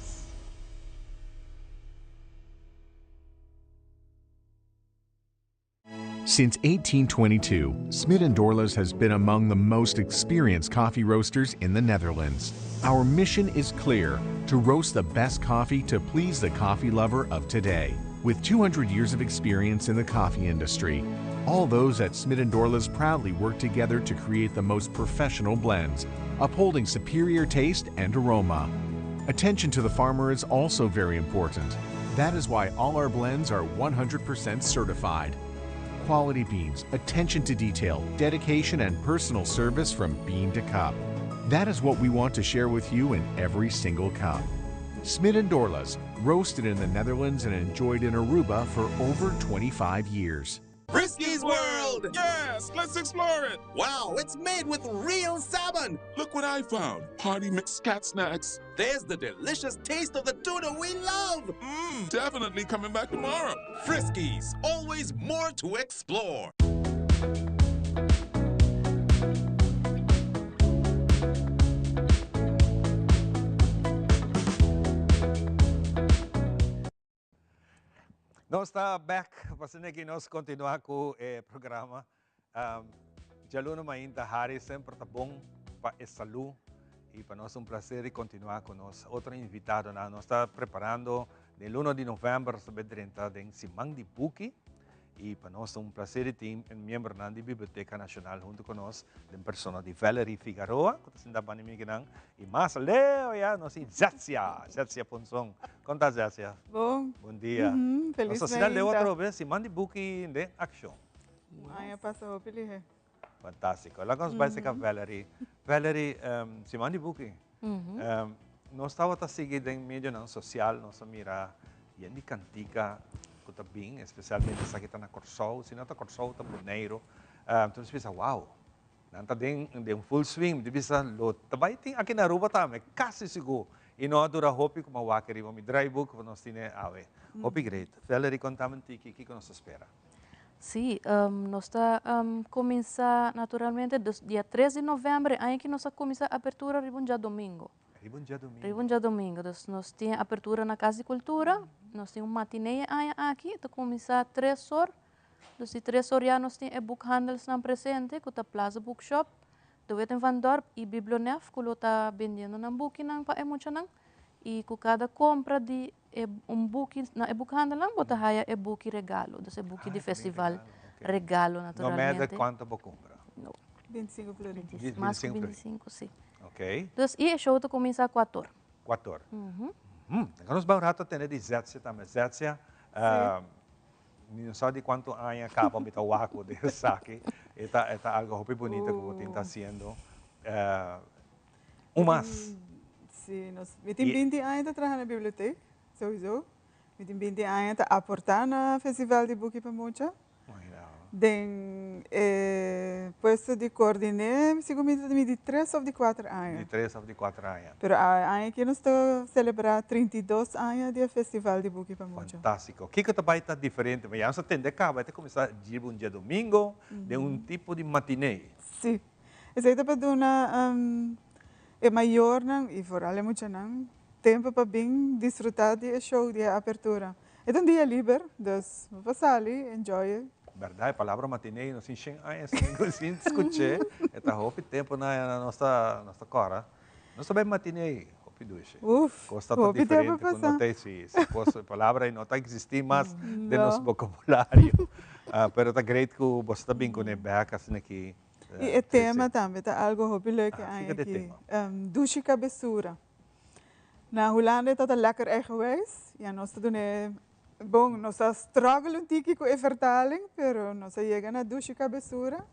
Since 1822, Smit & Dorlas has been among the most experienced coffee roasters in the Netherlands. Our mission is clear, to roast the best coffee to please the coffee lover of today. With 200 years of experience in the coffee industry, all those at Smit & Dorlas proudly work together to create the most professional blends, upholding superior taste and aroma. Attention to the farmer is also very important. That is why all our blends are 100% certified. Quality beans, attention to detail, dedication, and personal service from bean to cup. That is what we want to share with you in every single cup. Smit & Dorlas, roasted in the Netherlands and enjoyed in Aruba for over 25 years.
Frisky's World! Yes, let's explore it! Wow, it's made with real salmon! Look what I found! Party mixed cat snacks. There's the delicious taste of the tuna we love! Definitely coming back tomorrow. Frisky's, always more to explore.
Nós estamos back, para que nós continuar com o programa. Jaluno mainta Hari sempre está bom para a saúde e para nós é um prazer continuar com nós. Outro invitado, nós estamos preparando no 1 de novembro, sobre 30, em Simang de Puki. E para nós é um prazer ter um membro da Biblioteca Nacional junto conosco, de pessoa de Valerie Figueroa, que está sendo banimignan, e mais Leo, nós temos Zetsia Ponson. Conta, Zetsia.
Bom.
Bom dia.
Feliz
Nós assinamos outra vez, e mande book de action.
Amanhã passa o pelihe.
Fantástico. Lá nós vamos com a Valerie. Valerie, se mande book. Nós estávamos a seguir em meio social, nós mira e de cantica, que está bem, especialmente essa que está na Corsol, se não está Corsol, está Boneiro. Então você pensa, uau, não está de um full swing, de vista lot. Também tem aqui na Aruba também, quase seguro. E não dura hopi como a Wakeri, o dry book, que nós temos awe. Hopi great. Valerie, contamos o que nos espera.
Sim, nós está começar naturalmente dia 13 de novembro, aí que nós começa a abertura ribunja domingo. Ribunja domingo. Nós temos abertura na Casa de Cultura, nós temos matinê aqui, então começa 3 horas. Então, 3 horas já nós temos e-book handles na presente, que é Plaza Bookshop, do Weten Van Dorp e Biblionef, que está vendendo na book para emocionar. E com cada compra de book na e-book handle, bota haya e-book regalo, então e-book de festival regalo naturalmente.
Não é de quanto você compra?
Não. 25 florins.
Mais que 25, sim.
Ok.
Então, e o show começa a 4 horas.
4 horas. Nós vamos ter de Zetsia também. Zetsia, não sabe de quanto anos acaba o waco de saque. É algo muito bonito que você está fazendo. Mas...
Sim, nós temos 20 anos a trabalhar na biblioteca, sowieso. Nós temos 20 anos a aportar no Festival de Book para Mocha. Den puesto de coordenar, segundo de 3 ou de 4 anos.
De 3 ou de 4 anos.
Pero aqui nós estamos celebrando 32 anos do Festival de Book para Mocha.
Fantástico. O que vai estar diferente? Mas já tem de cá, vai ter que começar um dia domingo, de um tipo de matinê.
Sim. Isso aí para dar é maior e vooral é muito tempo para bem desfrutar do show de abertura. É um dia livre, então vamos ali, enjoy.
Verdade, a palavra matinê, nós assim escutei, está houve tempo na nossa cara. Nós também matinê, houve duas. Costa está diferente, quando não tem se a palavra não está existir mais de nosso vocabulário. Mas está great que você está bem com o back, assim aqui.
E o tema também está algo hobby leuk aqui. Douche cabeçura. Na Holanda está lekker eigenwijs. Ja, nós estamos bom, nós struggle com a vertaling, pero nós chegamos na douche cabeçura.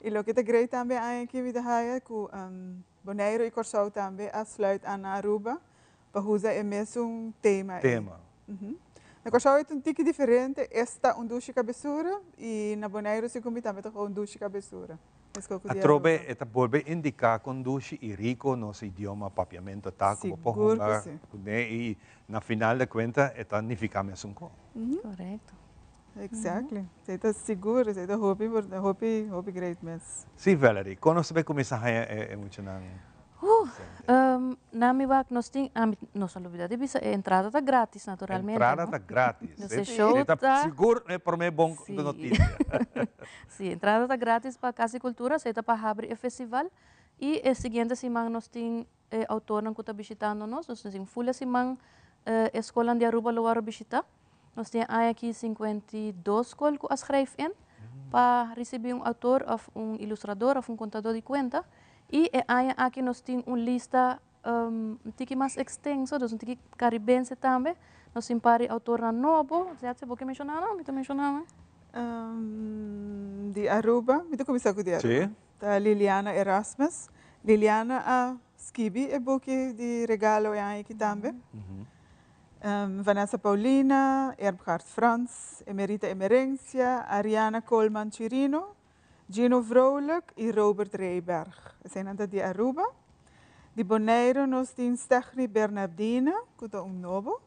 E o que é great também aqui with the que Bonaire e Corsol também sluit aan Aruba, para usar o mesmo tema. Na Corsol é tique diferente, esta douche cabeçura e na Bonaire se come também douche cabeçura.
A trove é volver indicar com douche e rico nosso idioma papiamento tá como porra e na final de conta é significa mesmo com.
Correto.
Exactly. Você está seguro, você está hobby great mess.
Sim, Valerie, quando você vai começar a emocionar?
Na minha nós temos, nossa novidade é entrada está grátis naturalmente.
Entrada está grátis.
Você show
está seguro é para mim bom de notícia.
Sim, entrada está grátis para Casa de Cultura, você está para abrir o festival e a seguinte semana nós temos autor que está visitando nós temos full semana escola de Aruba lugar visitar. Nós temos aqui 52 escolas que escrevem para receber autor ou ilustrador ou contador de conta. E aqui nós temos uma lista um pouco mais extensa, um pouco caribense também. Nós temos autor novo, você pode mencionar?
De Aruba, vou começar com de Aruba. Da Liliana Erasmus. Liliana Skibi é book de regalo aqui também. Vanessa Paulina, Erbhard Franz, Emerita Emerência, Ariana Coleman Chirino, Gino Vrolijk e Robert Reiberg. Zijn aan de Aruba. De Bonaire nós temos Stephanie Bernardina, que é novo,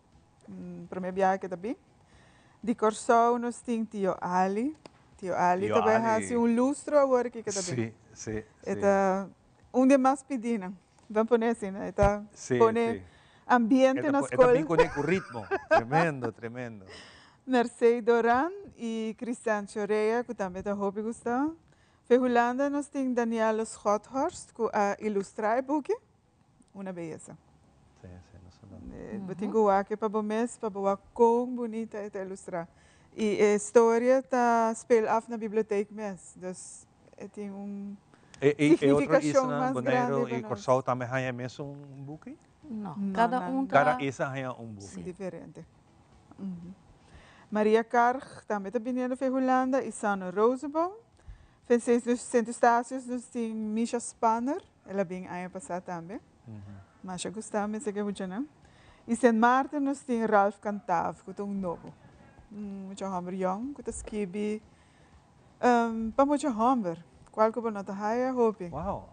primeiro viagem também. De Corsol nós temos Tio Ali. Tio Ali também faz lustro agora aqui também.
Sim.
É onde mais pedina. Vamos pôr assim, né? Está pôr ambiente na escola.
Está bem com o ritmo. Tremendo.
Mercedes Doran e Cristian Choreia, que também está hobby gostando. Em Holanda nós temos Daniela Schothorst, que ilustra o book. Uma beleza. Eu tenho aqui para o mês, para ver como bonita é ilustrar. E a história está speel af na biblioteca mesmo. Dus tem significação mais grande.
E Corsol também tem mesmo book?
Não, cada
isa tem book.
Sim. Diferente. Maria Karg, também está vindo de Holanda, e Sano Rosenbaum. Fez nos Centro Estácios, nós temos Misha Spanner, ela vem ano passado também. Mas eu gostava, mas é que eu não. E St. Maarten, nós temos Ralph Cantav, que é novo. Muito hammer young, que é skibi. Para muito hammer. Qual que eu não tenho, hope.
Wow.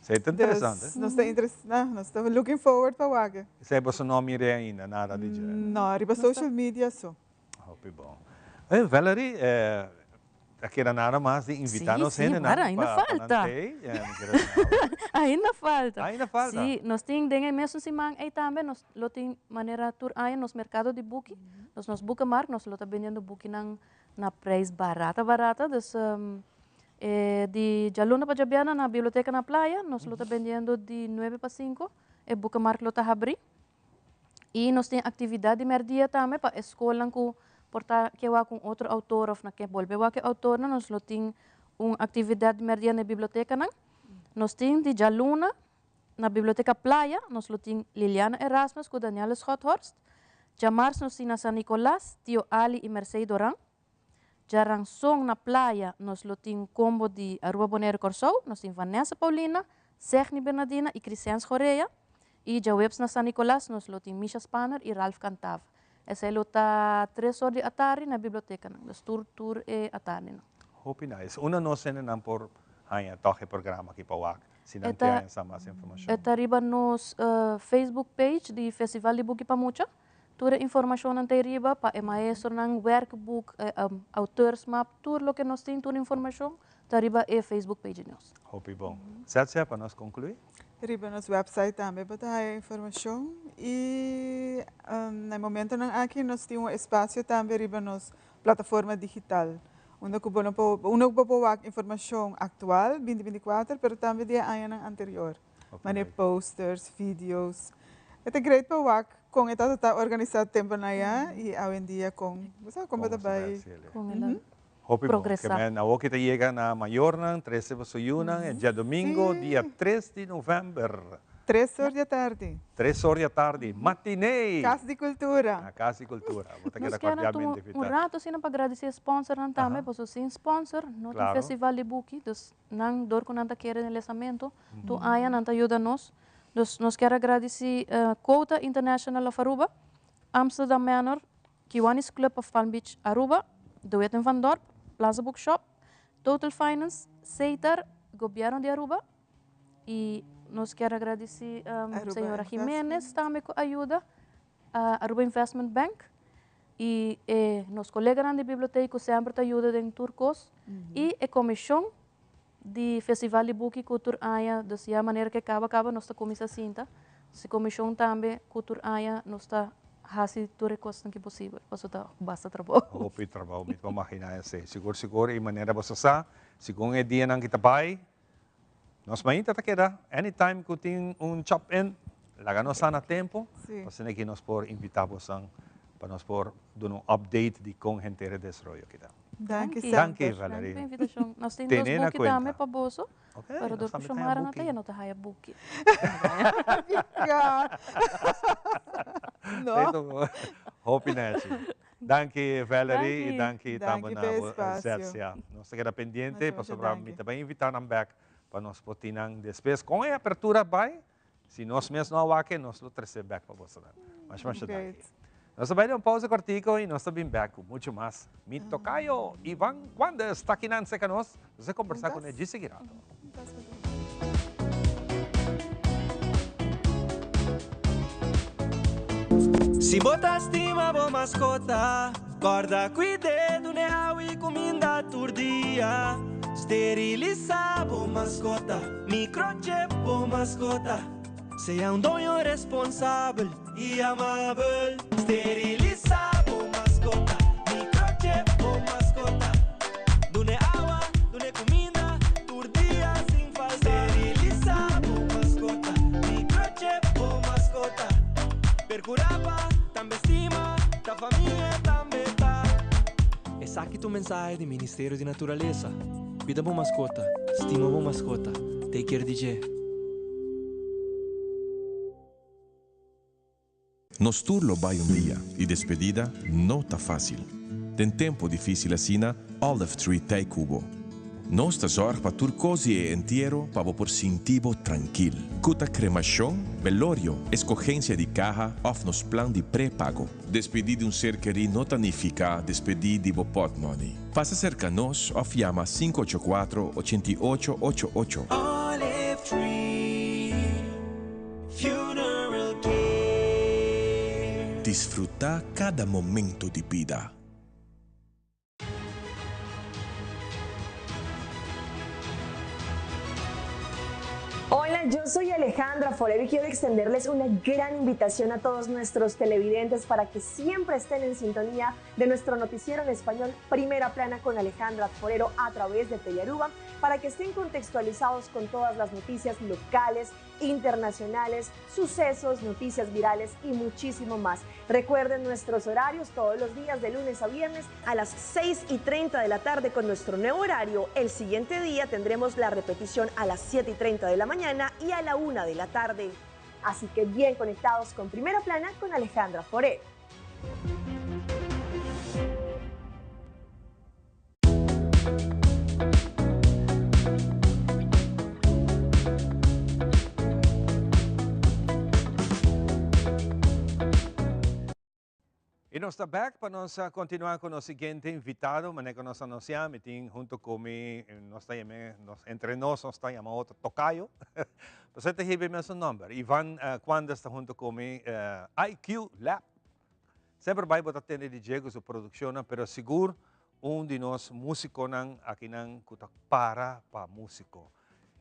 Isso é interessante.
Nós estamos looking forward para o Wagen.
Você é seu nome ainda, nada de jeito?
Não, arriba social media só.
Hope bom. Valerie, aqui era nada mais de invitar-nos
ainda falta. Ainda falta.
Ainda falta.
Sim, nós temos mesmo semana aí também, nós temos maneira tour aí nos mercado de book, nós bookmark, nós estamos vendendo book na preço barata, dus de Jaluna para Jabiana na biblioteca na praia, nós estamos vendendo de 9 para 5, e bookmark lo está abrir. E nós temos atividade de merdia também para escola que eu com outro autor ou na que volve que autor nós temos uma atividade de merdia na biblioteca nós temos de Jaluna na biblioteca praia, nós temos Liliana Erasmus com Daniela Schothorst, Jamars nós temos na San Nicolás, Tio Ali e Mercedes Doran. Jarangsong na praia, nós temos combo de Aruba Bonaire Corsol, nós temos Vanessa Paulina, Serni Bernardina e Cristians Correia. E Jawebs na San Nicolás, nós temos Misha Spanner e Ralph Cantav. Essa é 3 horas de tarde na biblioteca, nós tour e à tarde.
Hope nice. Una nós não por aí toque programa aqui para o se não tem mais informação.
Está arriba nos Facebook page do Festival de Book Pamucha. Toda informação ante riba para maestro nang workbook, autors map, tudo o que nós temos, toda informação, está arriba é Facebook page nós.
Hope bom. Certo, para nós concluir?
Arriba nos website também para ter informação e no momento aqui nós temos um espaço também arriba nos plataforma digital. Onde pode informação atual, 2024, mas também de ano anterior. Mas posters, vídeos. É great para o com esta está organizado tempo na e hoje em dia com
progressar. Na hora que chega na Maiorna, 13 de dia domingo, dia 3 de novembro.
3 horas da tarde.
3 horas da tarde, matinê.
Casa de Cultura.
A Casa de Cultura.
Nós queremos rato assim para agradecer sponsor também, porque sem sponsor, não tem festival de book, dus não dor com nada querer no lançamento, tu aí não ajuda nós. Dus nós queremos agradecer Quota International of Aruba, Amsterdam Manor, Kiwanis Club of Palm Beach Aruba, De Weten van Dorp, Plaza Bookshop, Total Finance, Seitar, Governo de Aruba. E nós queremos agradecer a senhora Jiménez também com ajuda, a Aruba Investment Bank. E nos colegas da biblioteca sempre ajudam em turcos. E a comissão de Festival de Book e Cultura Aya, de a maneira que acaba nós começa cinta. Se comissão também Cultura Aya, nós está fazendo tudo o que possível, para basta trabalho.
Hope trabalho, me imaginar assim. Seguro e maneira você sabe, segundo o dia não kita vai, nós mainta tá queda, anytime que tem chop-in, laga nós na tempo, você aqui nós por invitar você para nós por dar update de como a gente desarrollo kita.
Danke,
Valerie.
Nós temos 2 book também para bolso. Para do chamar na teia, não tem book.
Não. Hope nice. Danke, Valerie, e danke também na Sércia. Nós estamos pendente para sobrar também invitar nam back para nós potinang depois com a abertura vai, se nós mesmos não aqui, nós lo trazer back para você. Mas danke. Nós vamos pausa cortico e nós estamos back com muito mais. Me tocayo, Ivan, quando está aqui na seca nós, você conversar com ele de seguida.
Se botar estima boa mascota, guarda cuidado, né, e comida turdia. Esterilizar boa mascota, microchip boa mascota. Seja dono responsável e amável. Esterilizar boa mascota, microchip boa mascota. Dune água, dune comida, turdia sem falta. Esterilizar boa mascota, microchip boa mascota. Percurava, também estima, da família também tá. Esse aqui é o mensagem do Ministério de Natureza. Cuida boa mascota, estima boa mascota. Take care, DJ.
Nos turlo vai dia e despedida não tá fácil. Tem tempo difícil assim, Olive Tree Tay Cubo. Nós tá zorg para turcosi e inteiro para por sentivo tranquilo. Cuta cremação, velório, escogência de caja of nos plan de pré-pago. Despedir de ser querido não significa despedir de pot money. Faça cerca nós of llama 584-8888.
Olive Tree Funeral Care.
Disfrutar cada momento de vida.
Hola, yo soy Alejandra Forero y quiero extenderles una gran invitación a todos nuestros televidentes para que siempre estén en sintonía de nuestro noticiero en español Primera Plana con Alejandra Forero a través de Telearuba, para que estén contextualizados con todas las noticias locales, internacionales, sucesos, noticias virales y muchísimo más. Recuerden nuestros horarios todos los días de lunes a viernes a las 6:30 de la tarde con nuestro nuevo horario. El siguiente día tendremos la repetición a las 7:30 de la mañana y a la 1 de la tarde. Así que bien conectados con Primera Plana con Alejandra Forero.
E nós estamos back para nós continuar com o seguinte invitado, mas que nós anunciamos, junto comigo, entre nós estamos outro tocayo. Você tem que ver seu nome. Ivan, quando está junto comigo, IQ Lab. Sempre vai botar tendo de Diego sua produção, mas seguro, de nós músicos aqui não para músico.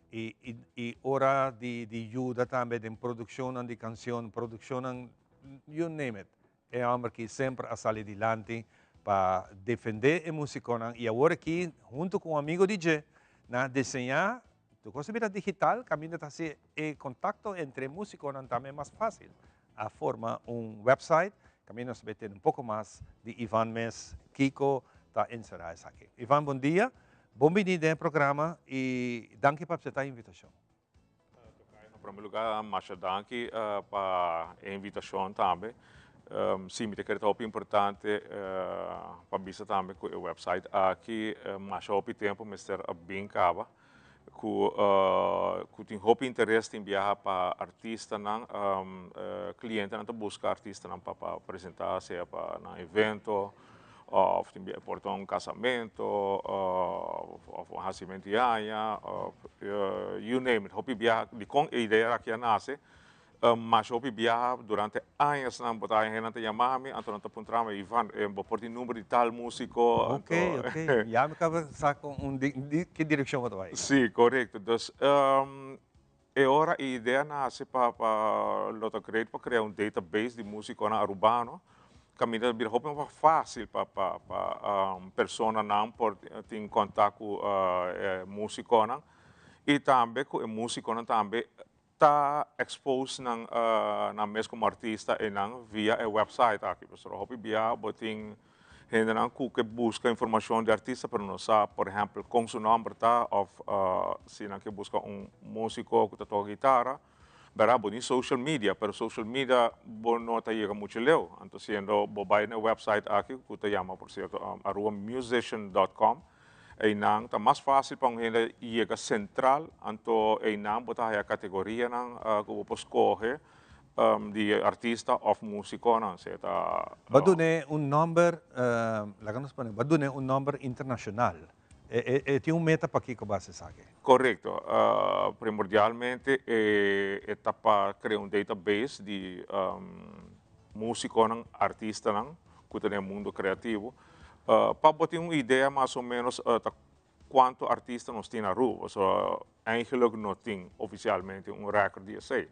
E hora de ajuda também de produção de canção, produção, you name it. É um homem que sempre a sair adiante para defender a música e agora aqui, junto com um amigo DJ, na desenhar, tu coisa digital, caminho está ser o contato entre músicos também mais fácil. A forma website, caminho se ter pouco mais de Ivan Mes, Kiko, está encerrado aqui. Ivan, bom dia, bem-vindo ao programa e danke por aceitar a invitação.
Em primeiro lugar, muito danke para a invitação também. Sim, me quero muito importante para visitar também o website aqui, mas ao tempo Mr. Bem Cava, que tem muito interesse em viajar para artista, cliente não busca artista para apresentar se para um evento, ou para um casamento, ou um nascimento de anha, you name it. Hopi viaja, com a ideia que nasce. Mas eu viajar durante anos na botar em renta chamar-me, então não encontramos Ivan, vou pôr o número de tal músico.
Ok. Já me acaba com que direção você vai?
Sim, correto. Então, é hora a ideia nasce para criar database de músico urbano. Caminho de roupa é fácil para pessoa não por ter contato com músico e também com músico também está exposed na mesmo como artista e não via o website aqui. Pessoal, hopi via botin gente não que busca informação de artista para nós, por exemplo, com seu nome tá ou se não que busca músico que toca guitarra, verá boni social media, pero social media não está chega muito leu. Então, sendo vai no website aqui que te chama por certo @musician.com. E não está mais fácil para gente chegar central, então e não botar a categoria que você escolhe de artista ou músico não, se tá.
Badune número, badune número internacional. Tem meta para que base saque.
Correto. Primordialmente é para criar database de músico não, artista não, que tem no mundo criativo. Para ter uma ideia mais ou menos quanto artistas nós temos na rua. Eigenlijk não tem oficialmente recorde de sei.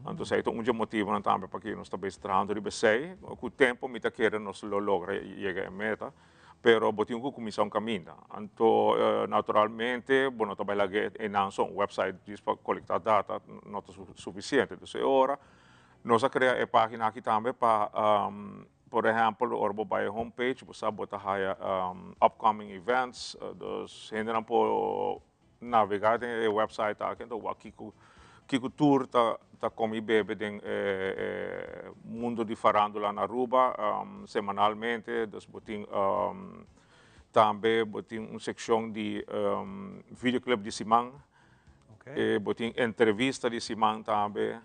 Então, isso é um motivo também para que nós estamos trabalhando de sei. Com o tempo, me queremos nós logra chegar à meta, pero temos que começar caminho. Então, naturalmente, nós trabalhamos em um website para coletar data não é suficiente. Então, agora, nós criamos a página aqui também para por exemplo, orbo bij homepage, você bota upcoming events, dus hinderen po navegar em website aqui, então kiko tour ta comi bebe den mundo de farandula na Aruba semanalmente, dus botin também botin seção de videoclip de Simão, botin entrevista de Simão também,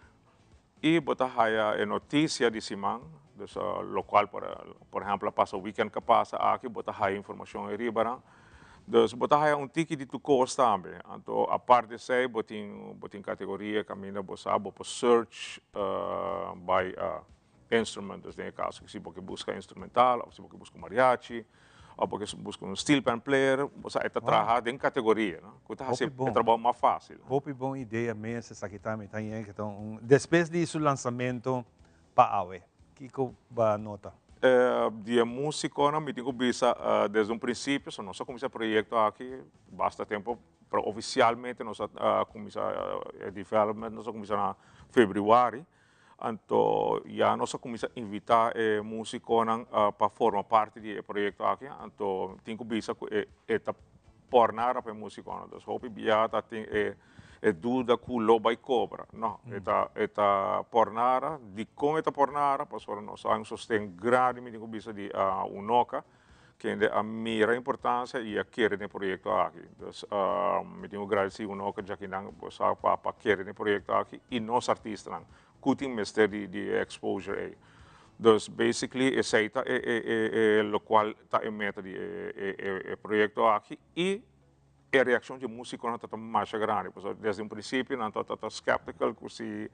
e botar a notícia de Simão, dus lo qual por exemplo passa o weekend que passa aqui, botar a informação em Ribeirão. Dus botar tiki de toekomst também. Então, a parte de sei, botin categoria, caminha, bosabo, por search by instrument. Dus em caso que se você busca instrumental, ou se você busca mariachi, ou você busca steel pan player, você está trabalhando em categoria, né? Que é trabalho mais fácil.
Hope boa ideia mesmo, essa aqui também tá aí, então, depois disso lançamento para AWE, que vai nota?
De música, me digo bisa desde um princípio, nós começamos o projeto aqui, basta tempo para oficialmente nós começamos a development, nós começamos em fevereiro, então já nós começamos a invitar músicos para formar parte do projeto aqui, então tenho bisa que é pornar para músicos, então hope já tem dúvida que lo vai cobra, não, eta pornara, de como eta pornara, pastor nós há sostém grande, me digo bisa de unoca, que é a mira importância e a querer no projeto aqui, então me digo grande unoca já que não possa para querer no projeto aqui e nós artistas não, cutim mestre de exposure aí, então basically essa é o qual está em meta de projeto aqui e a reação de músico não está mais grande, porque desde o princípio não está skeptical que se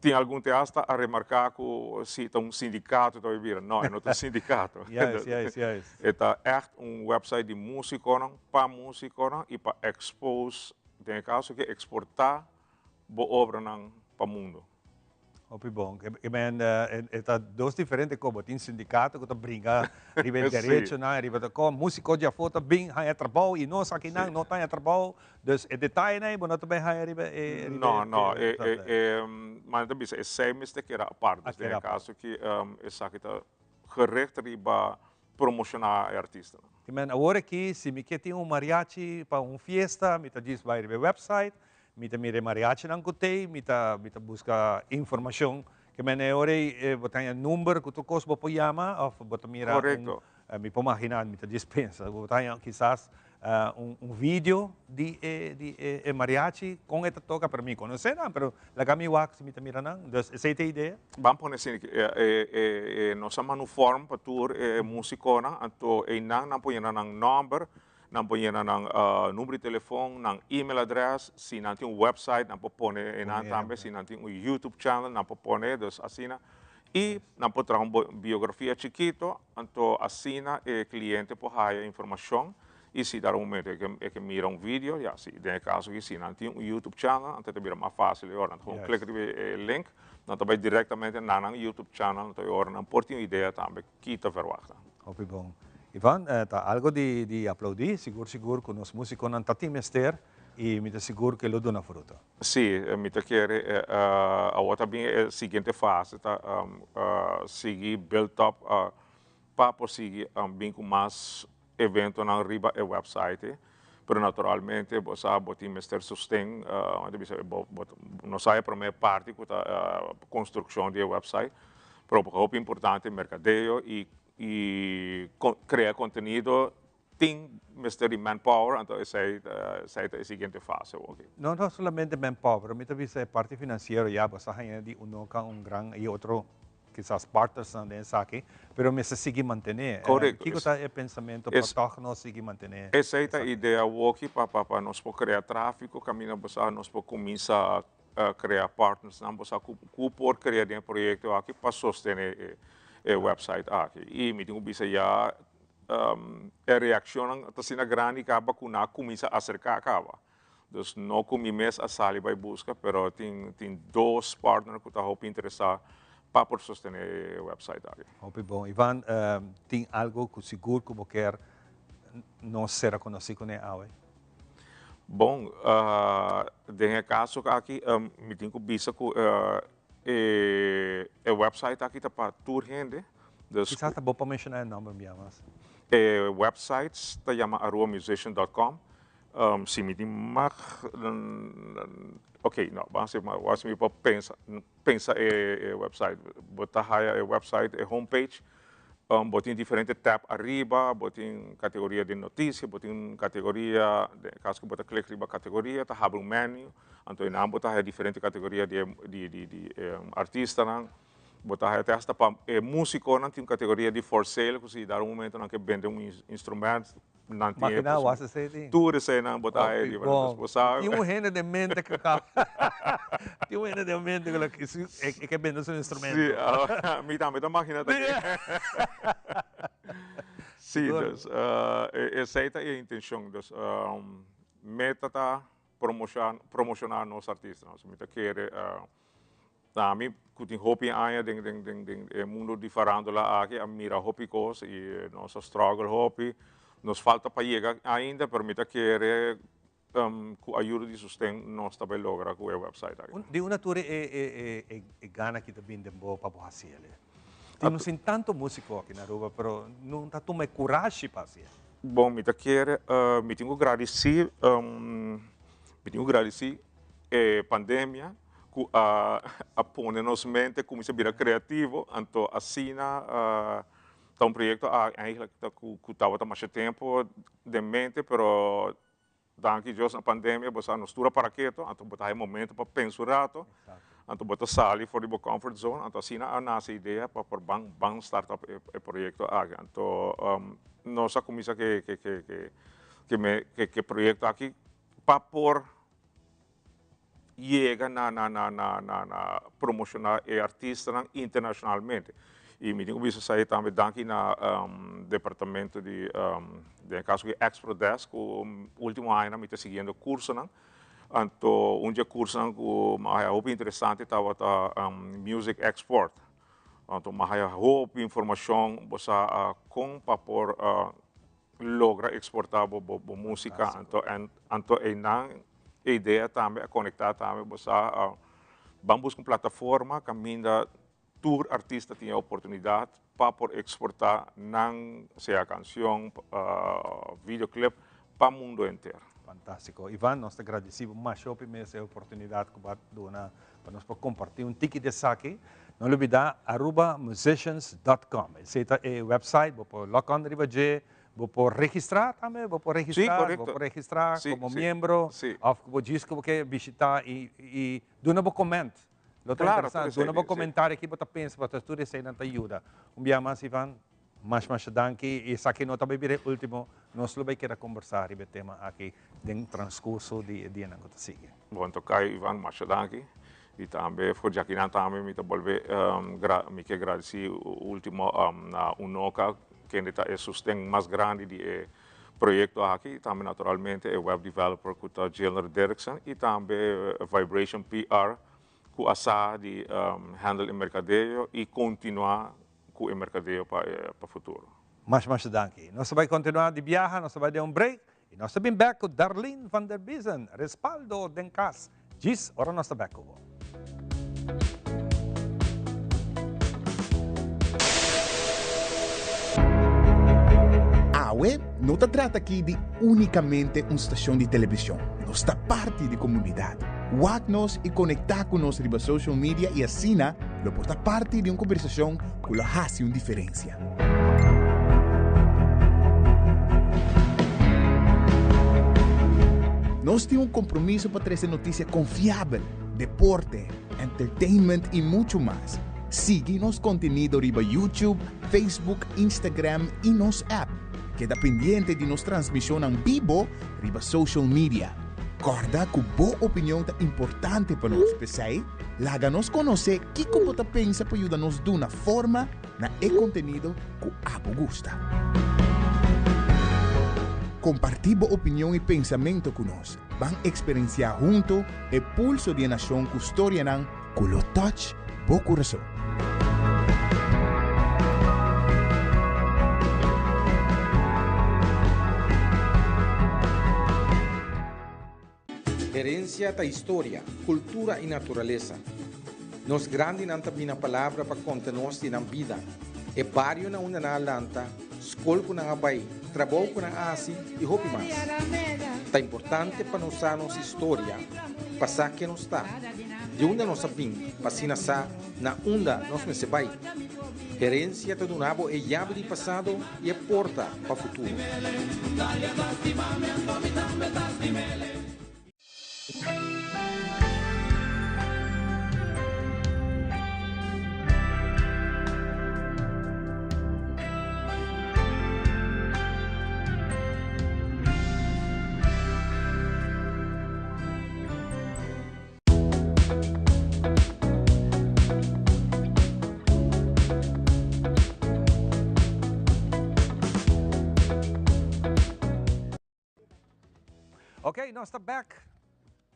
tem algum teatro a remarcar que se está sindicato está vivendo, não é um sindicato.
Yes.
É echt website de músico para músico e para expose, tem caso que exportar boa obra para o mundo.
Hope bom, está dois diferentes coisas, tem sindicato que brinca, ribe direito, não, ribe com músico de foto bem há trabalho e nós aqui não tem trabalho, dus é detalhe né, mas não também há ribe.
Não, mas também é sempre que era a parte, no caso que essa aqui está gericht riba promocionar artista.
Mas agora aqui se me quer ter mariachi para festa, me diz vai ribe website. Mita mire mariachi nang kutei, mita busca informação que me ore botanya número que tu cos bopo yama of botamira me po imaginar mita dispensa botanya quizás vídeo de mariachi com esta toca para mim conhecer não, pero la kami wax mita mira não, dus essa é a ideia.
Vamos pôr assim nossa manuform para tour músico na, então não põe nang number não põe número de telefone, não e-mail address, se não tem website, não pode pôr também, se não tem YouTube channel, não pode pôr, dus assina. E não pode trazer uma biografia chiquito, então assina o cliente pode ter informação e se dá um momento que mira vídeo, já se tem caso que se não tem YouTube channel, então é mais fácil, então clica no link, então vai diretamente na YouTube channel, então não pode ter uma ideia também que está verwachten.
Hope bom. Ivan, tá algo de aplaudir, seguro que os músicos não têm mestre e me seguro que lo dona fruta.
Sim, me quer a outra bem é a seguinte fase, tá seguir build up para conseguir bem com mais evento na riba e website, pero naturalmente você botar mestre sustém, não sai para minha parte que a construção de website, pero o importante é mercadeio e criar conteúdo tem mestre de manpower, então essa é a seguinte fase.
Não somente manpower, mas também é parte financeira, já você tem de grande e outro quizás partners também aqui, pero me se seguir manter.
Correto.
Que é o pensamento para todos nós seguir manter?
Essa é a ideia aqui para nós criar tráfego, caminho para nós começar a criar partners, nós por criar um projeto aqui para sostener website aqui. E me tenho visto já a reação está grande acaba com a começa a acercar acaba. Dus não comi mais a sala vai buscar, pero tem dois partners que estão interessados para por sostener o website aqui.
Hope bom. Ivan, tem algo que seguro que você quer não ser conhecido com a AWE?
Bom, de caso aqui me tenho visto que e website aqui tá para tour gente.
Quizás tá bom para mencionar o nome mesmo.
Website está chama aruamusician.com. Se me mag, ok, não, vamos me para pensa website, botar a website, homepage, botar diferente tab arriba, botar categoria de notícia, botar categoria, caso que botar clique riba categoria, tá have menu, então não botar diferente categoria de artista não. Botar até hasta para músico não tem categoria de for sale, se dar momento não que vende instrumento não tem
máquina wasa sei
tudo sei não botar aí de
verdade tem gente de mente que tem gente de mente que vende um instrumento
sim me dá máquina também sim essa é a intenção dos meta tá promocionar nos artistas nós meta querer Nami kuti hopi aya ding mundo di farandola aqui a mira hopi cos e nosso struggle hopi nos falta para chegar ainda permita que com a ajuda de sustento nós também logra com o website
de uma tour é gana que também de boa para fazer temos tanto músico aqui na Aruba pero não tá tão coragem para fazer
bom me quer me tenho agradecer pandemia a pôr nos mente como se vira criativo, então assina um projeto eigenlijk que estava mais tempo de mente, pero danke Deus na pandemia, você nos tura para quieto, então botar momento para pensar, então botar sali fora do comfort zone, então assina a nossa ideia para bang startup o projeto então nossa comissão que projeto aqui para por chega na promocionar o artista internacionalmente. E me digo isso sair também daqui na departamento de caso que Expro Desk, o último ano me está seguindo curso não. Então dia curso não é muito interessante estava music export. Então mais roupa informação você com para por logra exportar a música. Então a ideia também é conectar também você vamos buscar uma plataforma que ainda tour artista tem a oportunidade para por exportar não seja canção videoclip para o mundo inteiro.
Fantástico. Ivan, nós agradecemos mais essa oportunidade que vai dar para nós compartilhar ticket de saque. Não olvidar arubamusicians.com. Esse é o website, vou logo arriba de vou registrar também, vou registrar como membro, vou dizer que vou visitar e vou comentar. Vou comentar aqui, vou pensar, vou tudo isso aí não te ajuda. Dia mais, Ivan, mais danke. E isso aqui não também virei último, nós vamos querer conversar sobre o tema aqui no transcurso de dia que te sigue.
Bom, tocar Ivan, mais danke. E também, por já que não também, me devolver, me que agradecer o último na UNOCA, que é o sustento mais grande do projeto aqui, também naturalmente é o web developer que está Jailer Derrickson e também Vibration PR, que asa de handle o mercadeio e continuar com o mercadeio para o futuro.
Mais danke. Nós vamos continuar de viagem, nós vamos dar break e nós vamos back com Darlene van der Biesen, respaldo Denkas. Diz, ora nós estamos back.
A web não se trata aqui de unicamente uma estação de televisão. Nós está parte da comunidade. Wag-nos e conectar com nós riba social media e assim, lo porta parte de uma conversação que lo faz uma diferença. Nós temos um compromisso para trazer notícia confiável, deporte, entertainment e muito mais. Siga nosso conteúdo riba YouTube, Facebook, Instagram e nosso app. Queda pendiente de nossa transmissão em vivo riba social media. Corda que boa opinião é importante para nós, pessoal. Laga-nos conhecer o que você pensa para ajudar-nos de uma forma na conteúdo que você gosta. Compartilhe boa opinião e pensamento conosco. Vamos experienciar junto o pulso de nação que história não, que lo touch bo coração.
Herencia da história, cultura e natureza.
Nos grandi não tem na palavra para contar nós na vida. E barrio na una na lanta, escola na abai, trabalho na asi e roupa mais. Tá importante para nós a nossa história, passar que nós está. De onde nós sabemos, passina sa na onda nós me se vai. Herência do nabo é chave de passado e é porta para o futuro.
Ok, nós estamos back.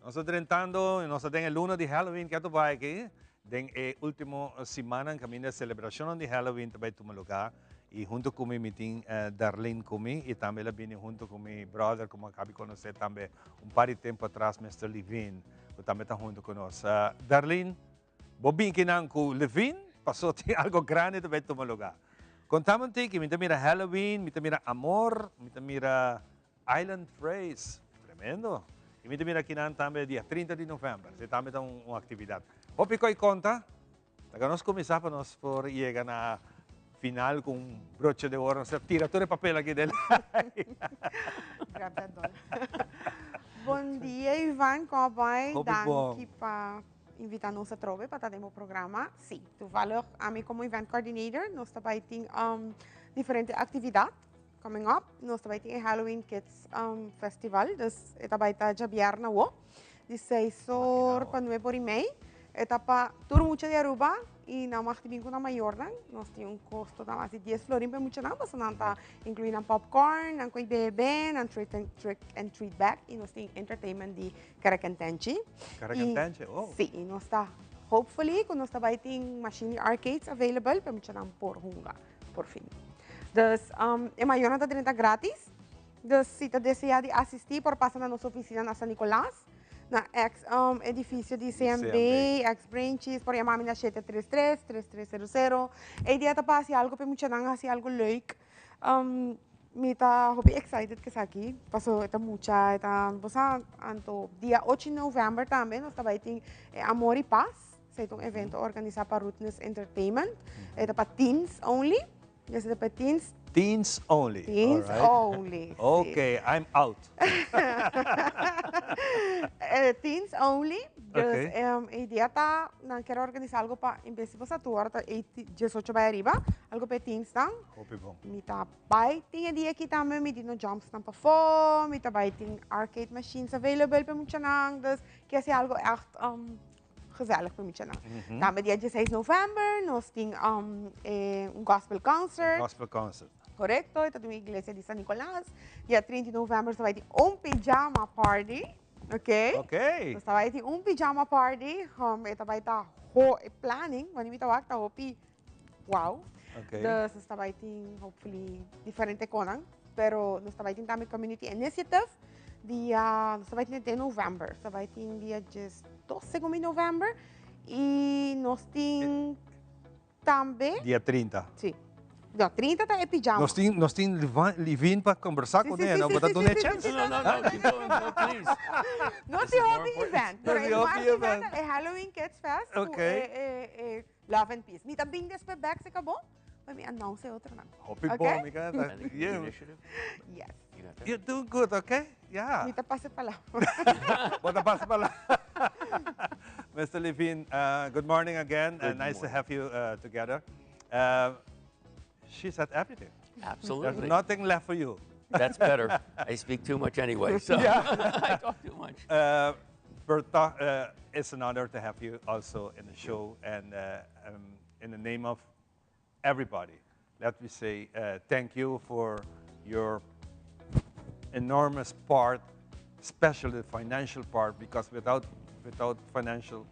Nós estamos tentando, nós estamos em luna de Halloween que vai aqui. Den última semana caminho de celebração de Halloween também tomar lugar e junto com mim tem Darlene comigo e também ela vem junto com meu brother como acabei de conhecer também par de tempo atrás Mr. Levine que também está junto conosco. Darlene, bobin que não com Levine passou tem algo grande também tomar lugar. Contamos que me mira Halloween, me mira Amor, me mira Island Phrase. Tremendo. E me mira aqui também dia 30 de novembro. Você também tem uma atividade. Hopi ko conta. Nós começar para nós por chegar na final com broche de ouro. Tira todo o papel aqui dele.
Bom dia, Ivan. Como vai?
Danke
para invitar-nos a trover para estar no programa. Sim, tu valor a mim como event coordinator. Nós também temos diferentes atividades. Coming up, nós também temos Halloween Kids Festival, dus ita baita jabiar na wo, de 6 horas para 9 horas e meia, ita pa tudo muito de Aruba e na marca de na maior, nós temos custo da mais de 10 florin para muito não, mas não tá incluindo popcorn, não coi bebê, não trick and treat bag e nós temos entertainment de Caracantenchi.
Caracantenchi, oh.
Sim, e nós tá hopefully nós também temos machine arcades available para muito não por hunga, por fim. Dus é maior da 30 grátis. Dus se você deseja assistir, por passar na nossa oficina na São Nicolás, na edifício de CMB, ex-branches, por chamar na 733-3300. E dia tá passando algo para muito não assim algo leuk. Me tá muito excited que está aqui. Passou tá muita, tá anto dia 8 de novembro também nós também tem Amor e Paz. É um evento organizado para Rootness Entertainment. É para teens only. Yes, the teens.
Teens only.
Teens only.
Okay, I'm out.
Teens only. Dus idea tá, não quero organizar algo para em vez de você atuar, tá 18 para arriba, algo para teens então.
Hope bom.
Me tá vai tem dia aqui também me dino jumps na para fora, me tá vai tem arcade machines available para muito não, dus que é algo echt gezellig para mim. Também dia 16 de novembro, nós temos gospel concert.
Gospel concert.
Correto, esta é uma igreja de São Nicolás. Dia 30 de novembro, você vai ter pijama party. Ok?
Ok.
Você vai ter pijama party. Esta vai estar planning, mas não vai estar wow.
Ok.
Dus você vai ter, hopefully, diferente coisas. Pero nós vai ter também community initiative. Dia, nós vai ter de novembro. Nós vai ter dia 12 de novembro. E nós temos também...
Dia 30.
Sim. Dia 30 é pijama.
Nós temos Levine para conversar com ele, não vou dar uma chance.
Não, please. Nós temos um event. É Halloween Kids Fest.
Ok.
Love and Peace. Me também despe back se acabou. Mas me announce outra não.
Hope bom, me encanta.
Yes.
You're doing good, okay? Yeah.
Me passa para lá.
Bota passa para lá. Mr. Levine, good morning again. Nice to have you together. She said everything.
Absolutely.
There's nothing left for you.
That's better. I speak too much anyway, so
yeah.
I talk too much.
Bertha, it's an honor to have you also in the show. And in the name of everybody, let me say thank you for your enormous part, especially the financial part, because without financial,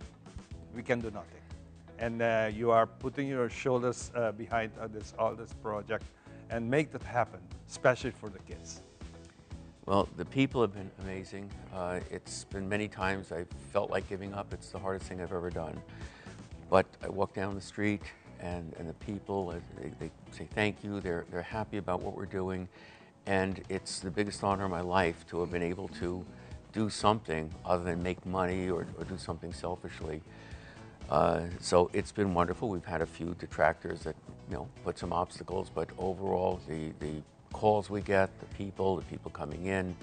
we can do nothing. And you are putting your shoulders behind all this project and make that happen, especially for the kids.
Well, the people have been amazing. It's been many times I've felt like giving up. It's the hardest thing I've ever done. but I walk down the street and the people, they say thank you, they're happy about what we're doing, and it's the biggest honor of my life to have been able to do something other than make money or do something selfishly. So it's been wonderful. We've had a few detractors that, you know, put some obstacles, but overall the calls we get, the people coming in,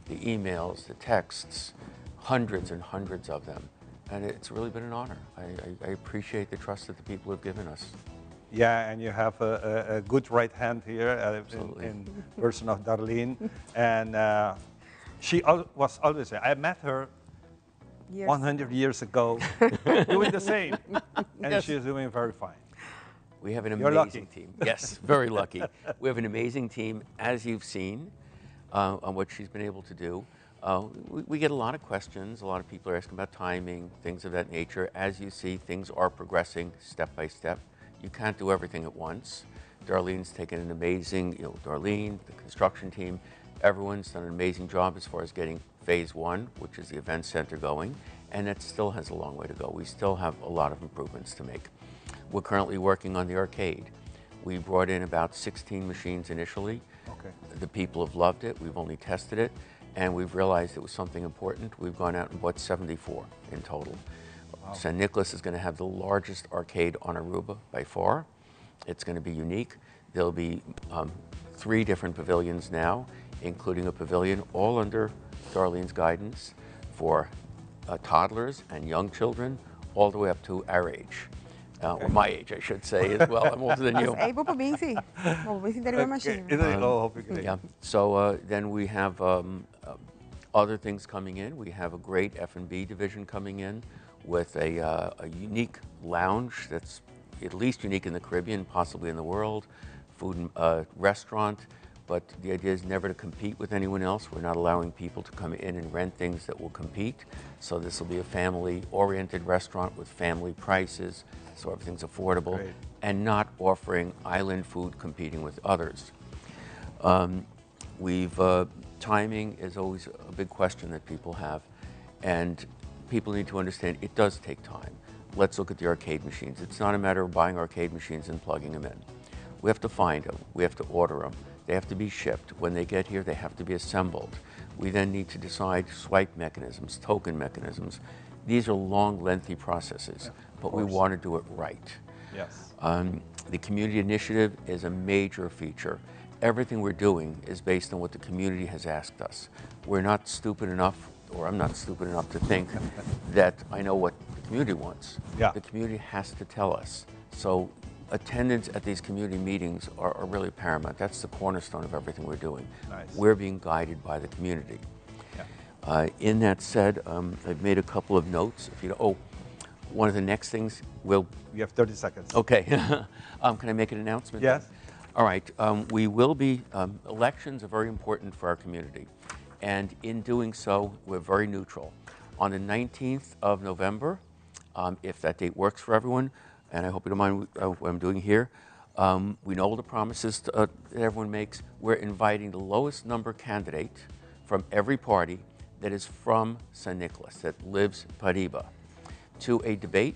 the emails, the texts, hundreds and hundreds of them. And it's really been an honor. I appreciate the trust that the people have given us.
Yeah, and you have a good right hand here in person of Darlene. And she was always saying, I met her 100 years ago doing the same. And
Yes.
she's doing very fine.
We have an
You're
amazing
lucky.
team. Yes, very lucky. We have an amazing team, as you've seen, on what she's been able to do. We get a lot of questions. A lot of people are asking about timing, things of that nature. As you see, things are progressing step by step. You can't do everything at once. Darlene's taken an amazing, Darlene, the construction team, everyone's done an amazing job as far as getting phase 1, which is the event center, going, and that still has a long way to go. We still have a lot of improvements to make. We're currently working on the arcade. We brought in about 16 machines initially.
Okay.
The people have loved it. We've only tested it, and we've realized it was something important. We've gone out and bought 74 in total.
Wow.
San Nicolas is going to have the largest arcade on Aruba by far. It's going to be unique. There'll be 3 different pavilions now, including a pavilion all under Darlene's guidance for toddlers and young children, all the way up to our age. Or my age, I should say, as well. I'm older than you.
Able para mim, sim. Vou ver se tem uma machine.
Yeah. So then we have other things coming in. We have a great F&B division coming in with a unique lounge that's at least unique in the Caribbean, possibly in the world, food and restaurant. But the idea is never to compete with anyone else. We're not allowing people to come in and rent things that will compete. So this will be a family-oriented restaurant with family prices, so everything's affordable, and not offering island food competing with others. Timing is always a big question that people have, and people need to understand it does take time. Let's look at the arcade machines. It's not a matter of buying arcade machines and plugging them in. We have to find them. We have to order them. They have to be shipped. When they get here, they have to be assembled. We then need to decide swipe mechanisms, token mechanisms. These are long, lengthy processes, but we want to do it right.
Yes.
The community initiative is a major feature. Everything we're doing is based on what the community has asked us. We're not stupid enough, or I'm not stupid enough to think that I know what the community wants.
Yeah.
The community has to tell us. So attendance at these community meetings are really paramount. That's the cornerstone of everything we're doing.
Nice.
We're being guided by the community. In that said, I've made a couple of notes. One of the next things
you have 30 seconds.
Okay. Can I make an announcement?
Yes.
All right. We will be, elections are very important for our community. And in doing so, we're very neutral. On the 19th of November, if that date works for everyone, and I hope you don't mind what I'm doing here, we know the promises that everyone makes. We're inviting the lowest number candidate from every party that is from San Nicolas, that lives Pariba, to a debate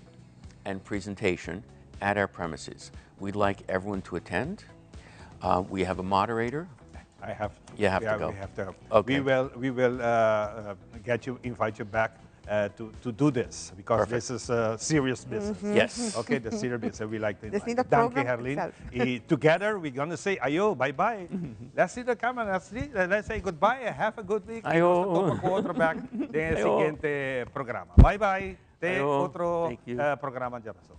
and presentation at our premises. We'd like everyone to attend. We have a moderator.
I have.
You have to go.
We have to go.
Okay.
We will invite you back to do this, because this is serious business.
Yes.
Okay, the serious business. We like to
Just
invite.
need the
Danke,
program
Herlin.
itself.
Together, we're going to say ayo, bye-bye. Let's see the camera. Let's say goodbye. Have a good week.
Ayo.
Otro back del
Ayo.
siguiente programa. Bye-bye.
Ayo.
Otro
Thank you.
programa ya pasó.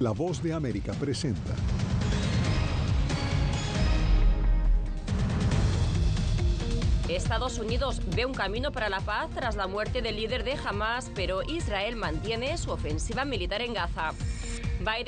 La Voz de América presenta.
Estados Unidos ve un camino para la paz tras la muerte del líder de Hamas, pero Israel mantiene su ofensiva militar en Gaza. Biden